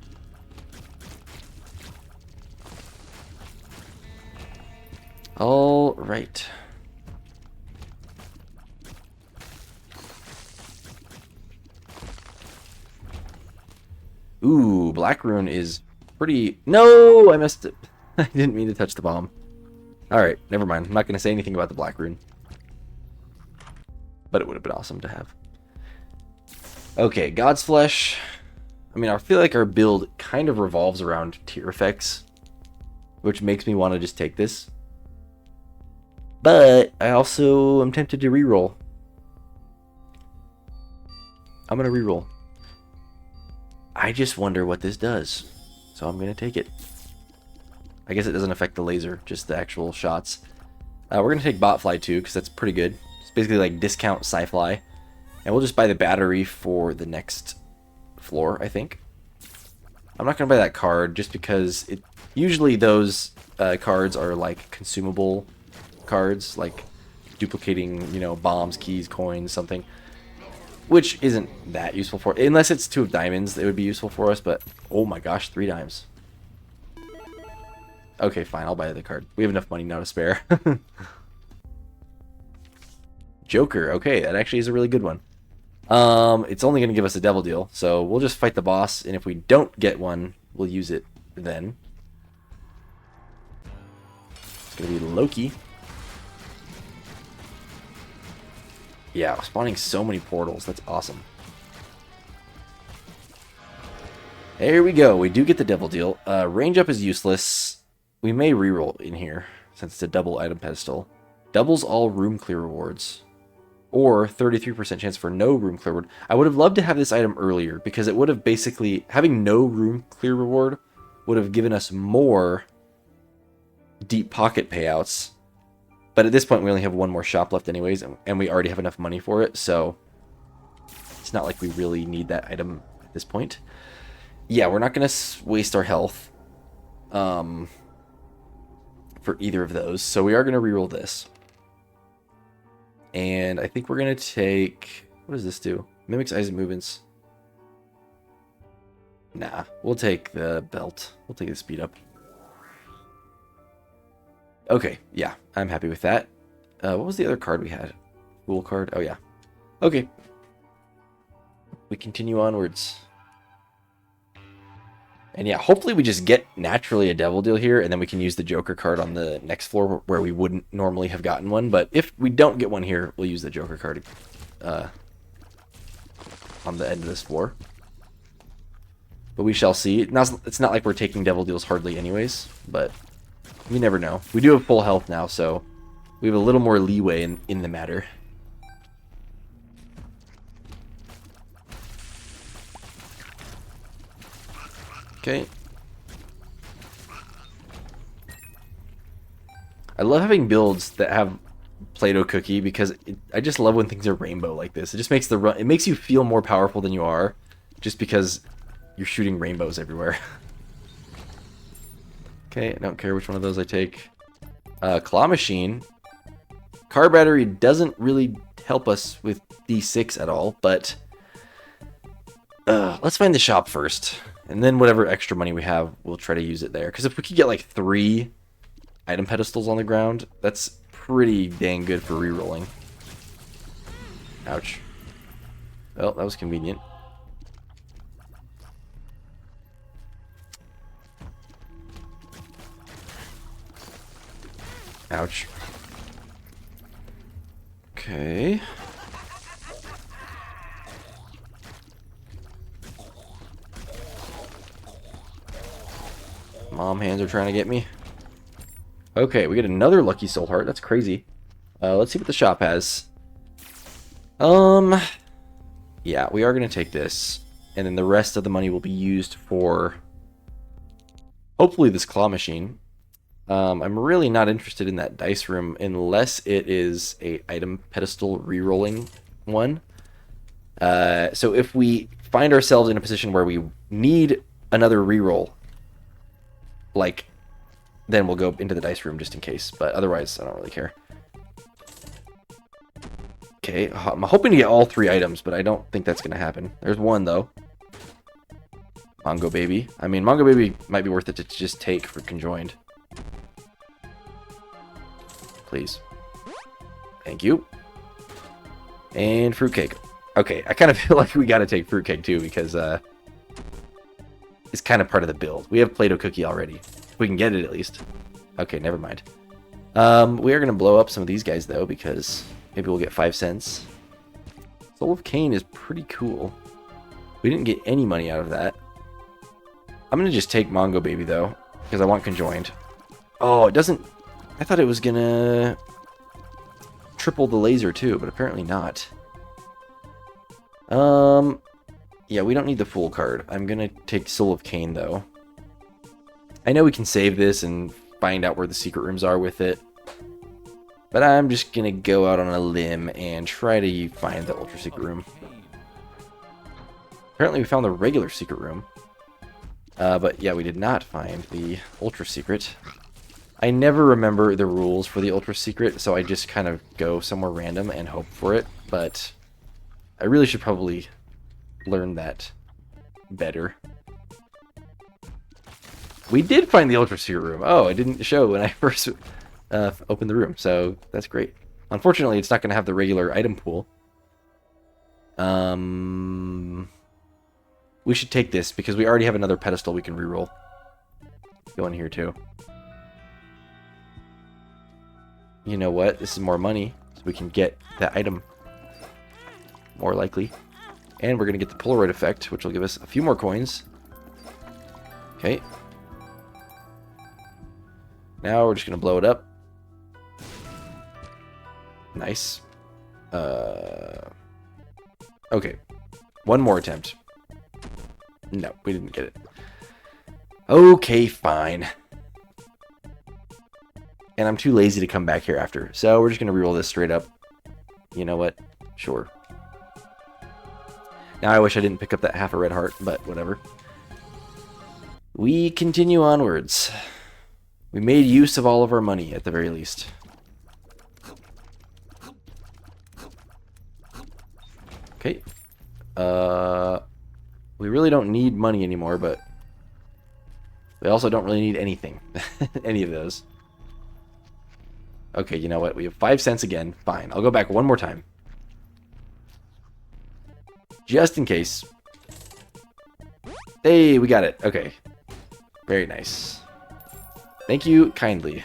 All right. Ooh, Black Rune is pretty... No! I missed it. I didn't mean to touch the bomb. Alright, never mind. I'm not going to say anything about the Black Rune. But it would have been awesome to have. Okay, God's Flesh. I mean, I feel like our build kind of revolves around tier effects, which makes me want to just take this. But I also am tempted to reroll. I'm going to reroll. I just wonder what this does. So I'm going to take it. I guess it doesn't affect the laser, just the actual shots. We're going to take Botfly too, because that's pretty good. It's basically like discount Sci-Fly. And we'll just buy the battery for the next floor, I think. I'm not going to buy that card just because usually those cards are like consumable cards, like duplicating, you know, bombs, keys, coins, something, which isn't that useful for it. Unless it's 2 of diamonds, it would be useful for us, but oh my gosh, 3 dimes. Okay, fine, I'll buy the card. We have enough money now to spare. Joker, okay, that actually is a really good one. It's only going to give us a devil deal, so we'll just fight the boss, and if we don't get one, we'll use it then. It's going to be Loki. Yeah, spawning so many portals. That's awesome. There we go. We do get the devil deal. Range up is useless. We may reroll in here, since it's a double item pedestal. Doubles all room clear rewards. Or 33% chance for no room clear reward. I would have loved to have this item earlier, because it would have basically... Having no room clear reward would have given us more deep pocket payouts. But at this point, we only have 1 more shop left anyways, and we already have enough money for it, so it's not like we really need that item at this point. Yeah, we're not going to waste our health for either of those, so we are going to reroll this. And I think we're going to take... What does this do? Mimics eyes and movements. Nah, we'll take the belt. We'll take the speed up. Okay, yeah, I'm happy with that. What was the other card we had? Fool card? Oh, yeah. Okay. We continue onwards. And yeah, hopefully we just get naturally a devil deal here, and then we can use the Joker card on the next floor where we wouldn't normally have gotten one. But if we don't get one here, we'll use the Joker card on the end of this floor. But we shall see. It's not like we're taking devil deals hardly anyways, but... We never know. We do have full health now, so we have a little more leeway in the matter. Okay. I love having builds that have Play-Doh cookie because I just love when things are rainbow like this. It just makes the run. It makes you feel more powerful than you are, just because you're shooting rainbows everywhere. Okay, I don't care which one of those I take. Claw machine. Car battery doesn't really help us with D6 at all, but let's find the shop first, and then whatever extra money we have, we'll try to use it there. Because if we could get like 3 item pedestals on the ground, that's pretty dang good for re-rolling. Ouch. Well, that was convenient. Ouch. Okay. Mom hands are trying to get me. Okay, we get another lucky soul heart. That's crazy. Let's see what the shop has. Yeah, we are going to take this. And then the rest of the money will be used for hopefully this claw machine. I'm really not interested in that dice room unless it is a item pedestal re-rolling one. So if we find ourselves in a position where we need another re-roll, like, then we'll go into the dice room just in case. But otherwise, I don't really care. Okay, I'm hoping to get all 3 items, but I don't think that's going to happen. There's one, though. Mongo Baby. I mean, Mongo Baby might be worth it to just take for conjoined. Please. Thank you. And fruitcake. Okay, I kind of feel like we got to take fruitcake, too, because it's kind of part of the build. We have Play-Doh cookie already. We can get it at least. Okay, never mind. We are going to blow up some of these guys, though, because maybe we'll get 5 cents. Soul of Cain is pretty cool. We didn't get any money out of that. I'm going to just take Mongo Baby, though, because I want conjoined. Oh, it doesn't... I thought it was going to triple the laser, too, but apparently not. Yeah, we don't need the Fool card. I'm going to take Soul of Cain, though. I know we can save this and find out where the secret rooms are with it. But I'm just going to go out on a limb and try to find the ultra secret room. Apparently we found the regular secret room. But yeah, we did not find the ultra secret. I never remember the rules for the ultra secret, so I just kind of go somewhere random and hope for it. But I really should probably learn that better. We did find the ultra secret room. Oh, it didn't show when I first opened the room, so that's great. Unfortunately, it's not going to have the regular item pool. We should take this because we already have another pedestal we can reroll. Go in here too. You know what? This is more money, so we can get that item more likely. And we're going to get the Polaroid effect, which will give us a few more coins. Okay. Now we're just going to blow it up. Nice. Okay. One more attempt. No, we didn't get it. Okay, fine. And I'm too lazy to come back here after. So we're just going to reroll this straight up. You know what? Sure. Now I wish I didn't pick up that half a red heart, but whatever. We continue onwards. We made use of all of our money, at the very least. Okay. We really don't need money anymore, but we also don't really need anything. Any of those. Okay, you know what? We have 5 cents again. Fine. I'll go back one more time. Just in case. Hey, we got it. Okay. Very nice. Thank you kindly.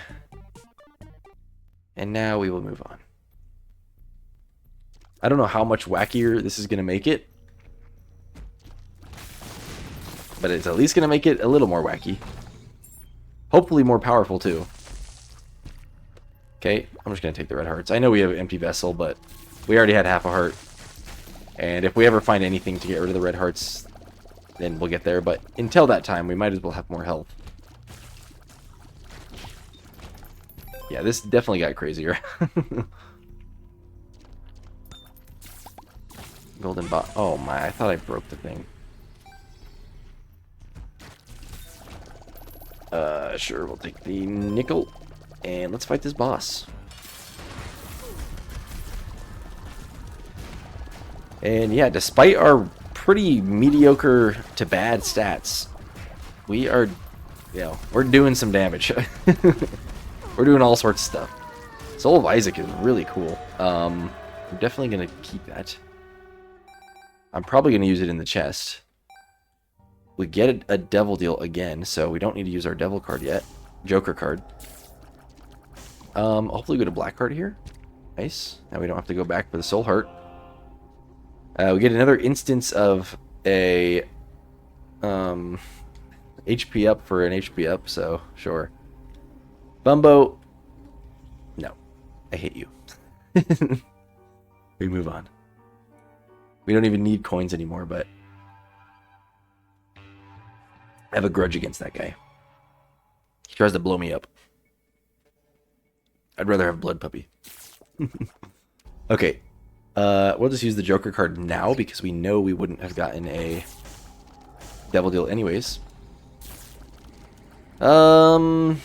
And now we will move on. I don't know how much wackier this is going to make it. But it's at least going to make it a little more wacky. Hopefully more powerful too. Okay, I'm just going to take the red hearts. I know we have an empty vessel, but we already had half a heart. And if we ever find anything to get rid of the red hearts, then we'll get there. But until that time, we might as well have more health. Yeah, this definitely got crazier. Golden bot. Oh my, I thought I broke the thing. Sure, we'll take the nickel. And let's fight this boss. And yeah, despite our pretty mediocre to bad stats, we are, we're doing some damage. We're doing all sorts of stuff. Soul of Isaac is really cool. I'm definitely going to keep that. I'm probably going to use it in the chest. We get a devil deal again, so we don't need to use our devil card yet. Joker card. Hopefully we get a black card here. Nice. Now we don't have to go back for the soul heart. We get another instance of a HP up for an HP up, so sure. Bumbo. No. I hate you. We move on. We don't even need coins anymore, but I have a grudge against that guy. He tries to blow me up. I'd rather have Blood Puppy. Okay. We'll just use the Joker card now because we know we wouldn't have gotten a Devil Deal anyways. Do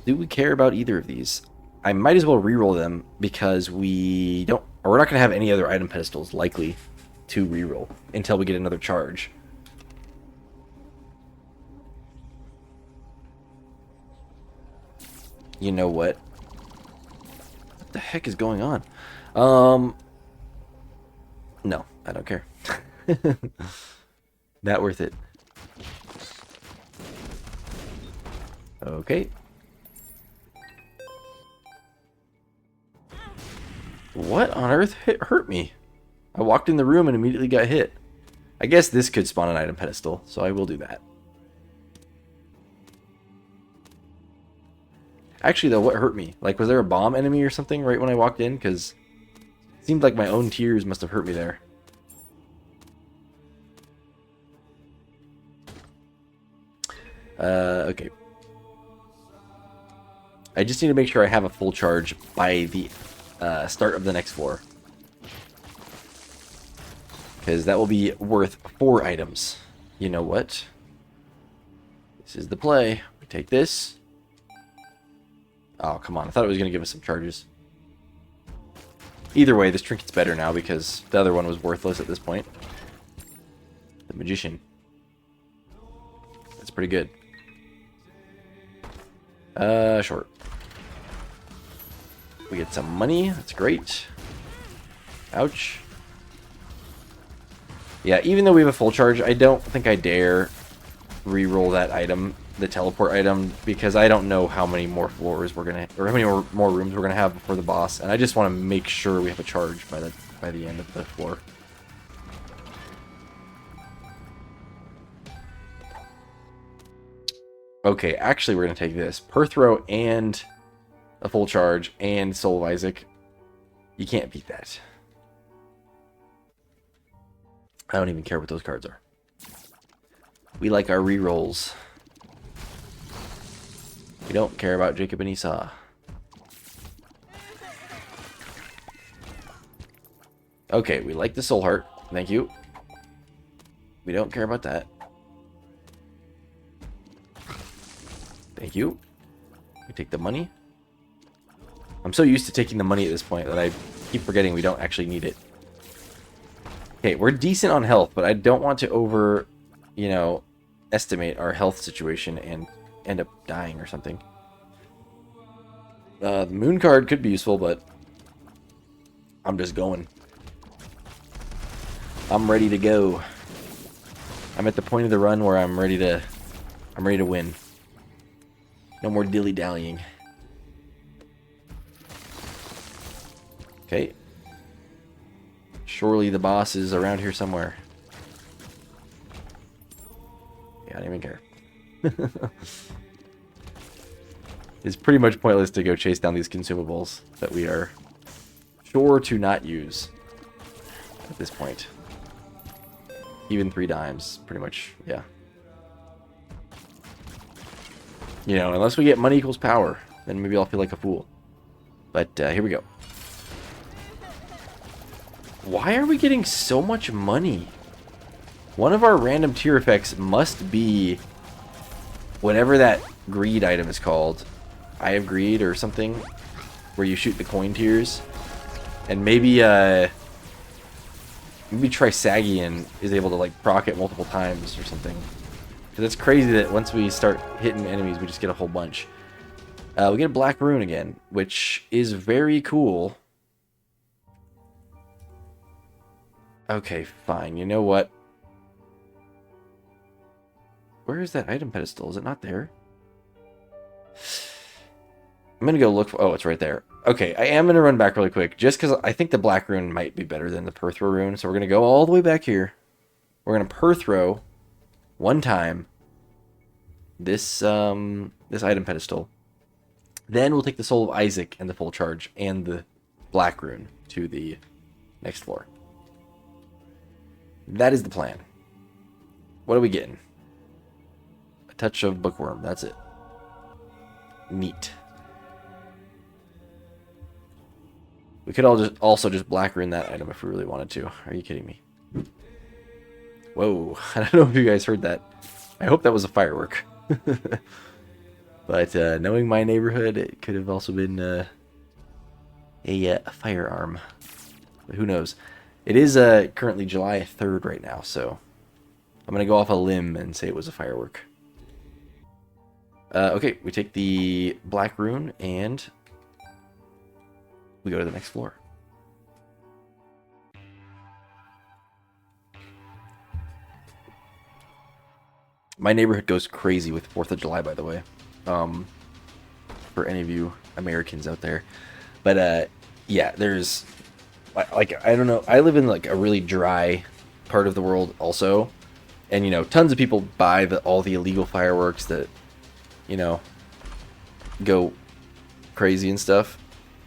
we care about either of these? I might as well reroll them because we're not going to have any other item pedestals likely to reroll until we get another charge. You know what? What the heck is going on? No, I don't care. Not worth it. Okay. What on earth hurt me? I walked in the room and immediately got hit. I guess this could spawn an item pedestal, so I will do that. Actually, though, what hurt me? Like, was there a bomb enemy or something right when I walked in? Because it seemed like my own tears must have hurt me there. Okay. I just need to make sure I have a full charge by the start of the next floor. Because that will be worth 4 items. You know what? This is the play. We take this. Oh, come on. I thought it was going to give us some charges. Either way, this trinket's better now because the other one was worthless at this point. The Magician. That's pretty good. Short. We get some money. That's great. Ouch. Yeah, even though we have a full charge, I don't think I dare re-roll that item, the teleport item, because I don't know how many more floors we're gonna, or how many more rooms we're gonna have before the boss, and I just want to make sure we have a charge by the end of the floor. Okay, actually, we're gonna take this Perthrow and a full charge and Soul of Isaac. You can't beat that. I don't even care what those cards are. We like our re-rolls. We don't care about Jacob and Esau. Okay, we like the Soul Heart. Thank you. We don't care about that. Thank you. We take the money. I'm so used to taking the money at this point that I keep forgetting we don't actually need it. Okay, we're decent on health, but I don't want to estimate our health situation and end up dying or something. The moon card could be useful, but I'm just going. I'm ready to go. I'm at the point of the run where I'm ready to win. No more dilly-dallying. Okay. Surely the boss is around here somewhere. Yeah, I don't even care. It's pretty much pointless to go chase down these consumables that we are sure to not use at this point. Even 3 dimes, pretty much, yeah. You know, unless we get money equals power, then maybe I'll feel like a fool. But here we go. Why are we getting so much money? One of our random tier effects must be whatever that greed item is called. Eye of Greed or something, where you shoot the coin tiers. And maybe maybe Trisagion is able to like proc it multiple times or something. Because it's crazy that once we start hitting enemies, we just get a whole bunch. We get a black rune again, which is very cool. Okay, fine. You know what? Where is that item pedestal? Is it not there? I'm going to go look for... Oh, it's right there. Okay, I am going to run back really quick, just because I think the black rune might be better than the Perthrow rune. So we're going to go all the way back here. We're going to Perthrow one time this this item pedestal. Then we'll take the Soul of Isaac and the full charge and the black rune to the next floor. That is the plan. What are we getting? A touch of bookworm. That's it. Neat. We could also just black rune that item if we really wanted to. Are you kidding me? Whoa. I don't know if you guys heard that. I hope that was a firework. But knowing my neighborhood, it could have also been a firearm. But who knows? It is currently July 3rd right now, so I'm going to go off a limb and say it was a firework. Okay, we take the black rune and we go to the next floor. My neighborhood goes crazy with 4th of July, by the way. For any of you Americans out there. But yeah, there's like, I don't know, I live in like a really dry part of the world also, and you know, tons of people buy all the illegal fireworks that, you know, go crazy and stuff.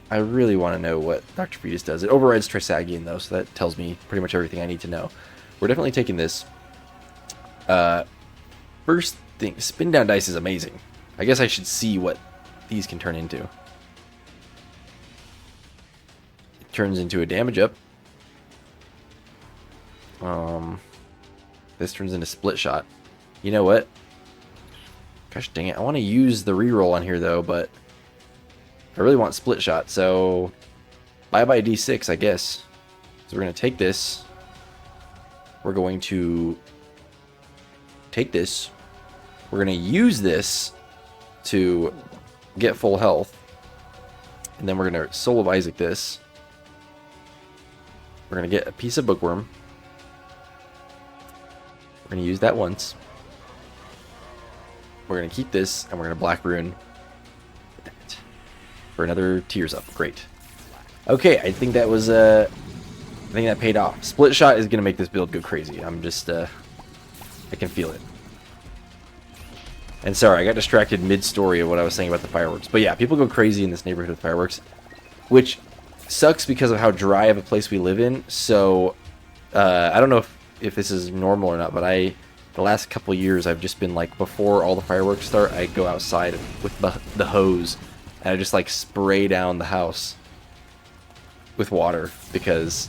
I really want to know what Dr. Fetus does. It overrides Trisagion though, so that tells me pretty much everything I need to know. We're definitely taking this. First thing, spin down dice is amazing. I guess I should see what these can turn into. It turns into a damage up. This turns into split shot. You know what? Gosh dang it. I want to use the reroll on here though, but I really want split shot, so bye-bye D6, I guess. So we're going to take this. We're going to take this. We're going to use this to get full health. And then we're going to Soul of Isaac this. We're going to get a piece of bookworm. We're going to use that once. We're going to keep this, and we're going to black rune for another tears up. Great. Okay, I think that was I think that paid off. Split shot is going to make this build go crazy. I'm just I can feel it. And sorry, I got distracted mid-story of what I was saying about the fireworks. But yeah, people go crazy in this neighborhood with fireworks, which sucks because of how dry of a place we live in. So I don't know if this is normal or not, but the last couple years I've just been like, before all the fireworks start, I go outside with the hose and I just like spray down the house with water, because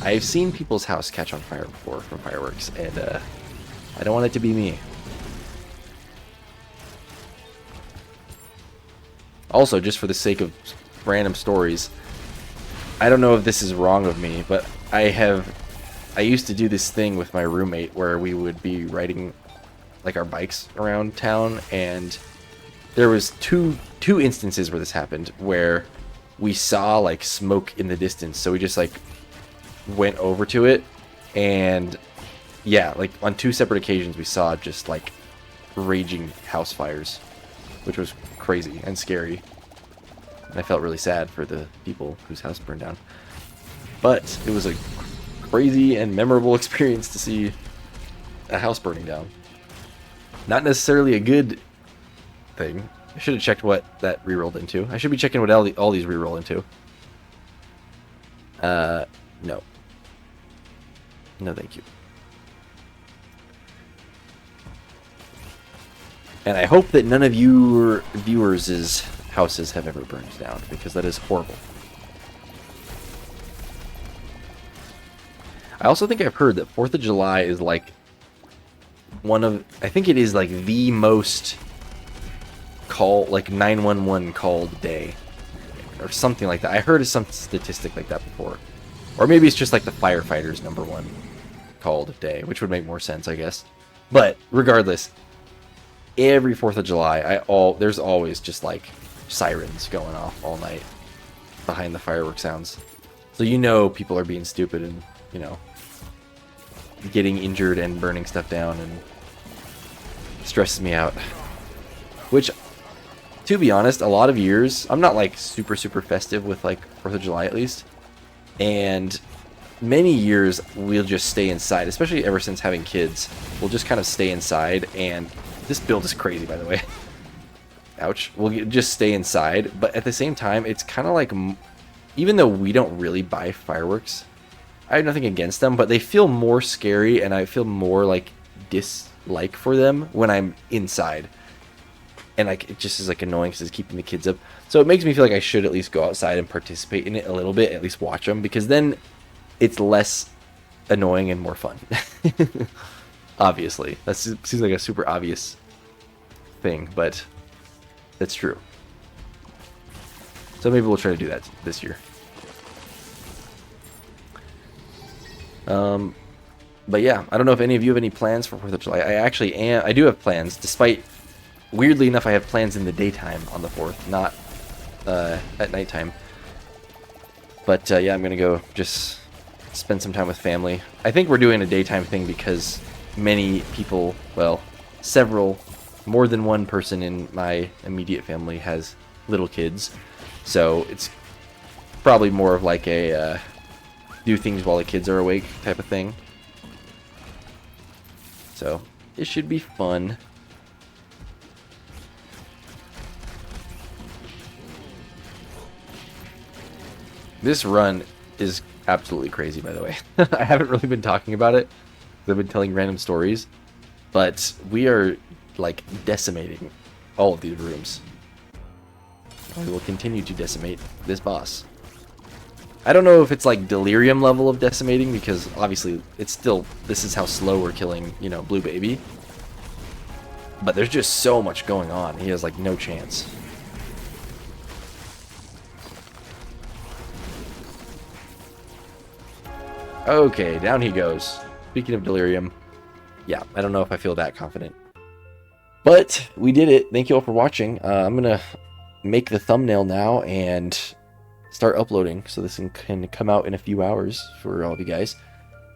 I've seen people's house catch on fire before from fireworks, and I don't want it to be me. Also, just for the sake of random stories, I don't know if this is wrong of me, but I used to do this thing with my roommate where we would be riding like our bikes around town, and there was two instances where this happened, where we saw like smoke in the distance, so we just like went over to it, and yeah, like on 2 separate occasions we saw just like raging house fires, which was crazy and scary, and I felt really sad for the people whose house burned down. But it was a crazy and memorable experience to see a house burning down. Not necessarily a good thing. I should have checked what that rerolled into. I should be checking what all these reroll into. No. No, thank you. And I hope that none of your viewers' houses have ever burned down, because that is horrible. I also think I've heard that 4th of July is like I think it is like the most like 911 called day or something like that. I heard of some statistic like that before. Or maybe it's just like the firefighters #1 called day, which would make more sense, I guess. But regardless, every 4th of July, there's always just like sirens going off all night behind the fireworks sounds. So you know people are being stupid and, you know, getting injured and burning stuff down, and it stresses me out. Which, to be honest, a lot of years, I'm not like super festive with like 4th of July at least. And many years we'll just stay inside, especially ever since having kids. We'll just kind of stay inside, and this build is crazy, by the way. Ouch. We'll just stay inside, but at the same time, it's kind of like, even though we don't really buy fireworks, I have nothing against them, but they feel more scary, and I feel more like dislike for them when I'm inside. And like it just is like annoying because it's keeping the kids up. So it makes me feel like I should at least go outside and participate in it a little bit, at least watch them, because then it's less annoying and more fun. Obviously. That seems like a super obvious thing, but that's true. So maybe we'll try to do that this year. But yeah, I don't know if any of you have any plans for 4th of July. I do have plans, despite, weirdly enough, I have plans in the daytime on the 4th, not at nighttime. But yeah, I'm gonna go just spend some time with family. I think we're doing a daytime thing because many people, well, more than one person in my immediate family has little kids. So it's probably more of like a do things while the kids are awake type of thing. So it should be fun. This run is absolutely crazy, by the way. I haven't really been talking about it. I've been telling random stories. But we are, like, decimating all of these rooms. We will continue to decimate this boss. I don't know if it's, like, delirium level of decimating, because, obviously, it's still... This is how slow we're killing, you know, Blue Baby. But there's just so much going on. He has, like, no chance. Okay, down he goes. Speaking of delirium, yeah, I don't know if I feel that confident. But we did it. Thank you all for watching. I'm going to make the thumbnail now and start uploading so this can come out in a few hours for all of you guys.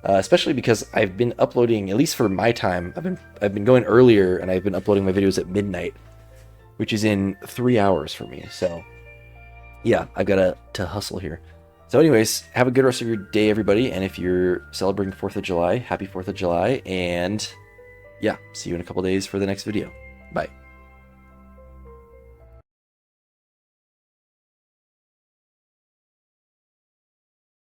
Especially because I've been uploading, at least for my time, I've been going earlier, and I've been uploading my videos at midnight, which is in 3 hours for me. So yeah, I've got to hustle here. So anyways, have a good rest of your day, everybody. And if you're celebrating 4th of July, happy 4th of July. And yeah, see you in a couple days for the next video. Bye.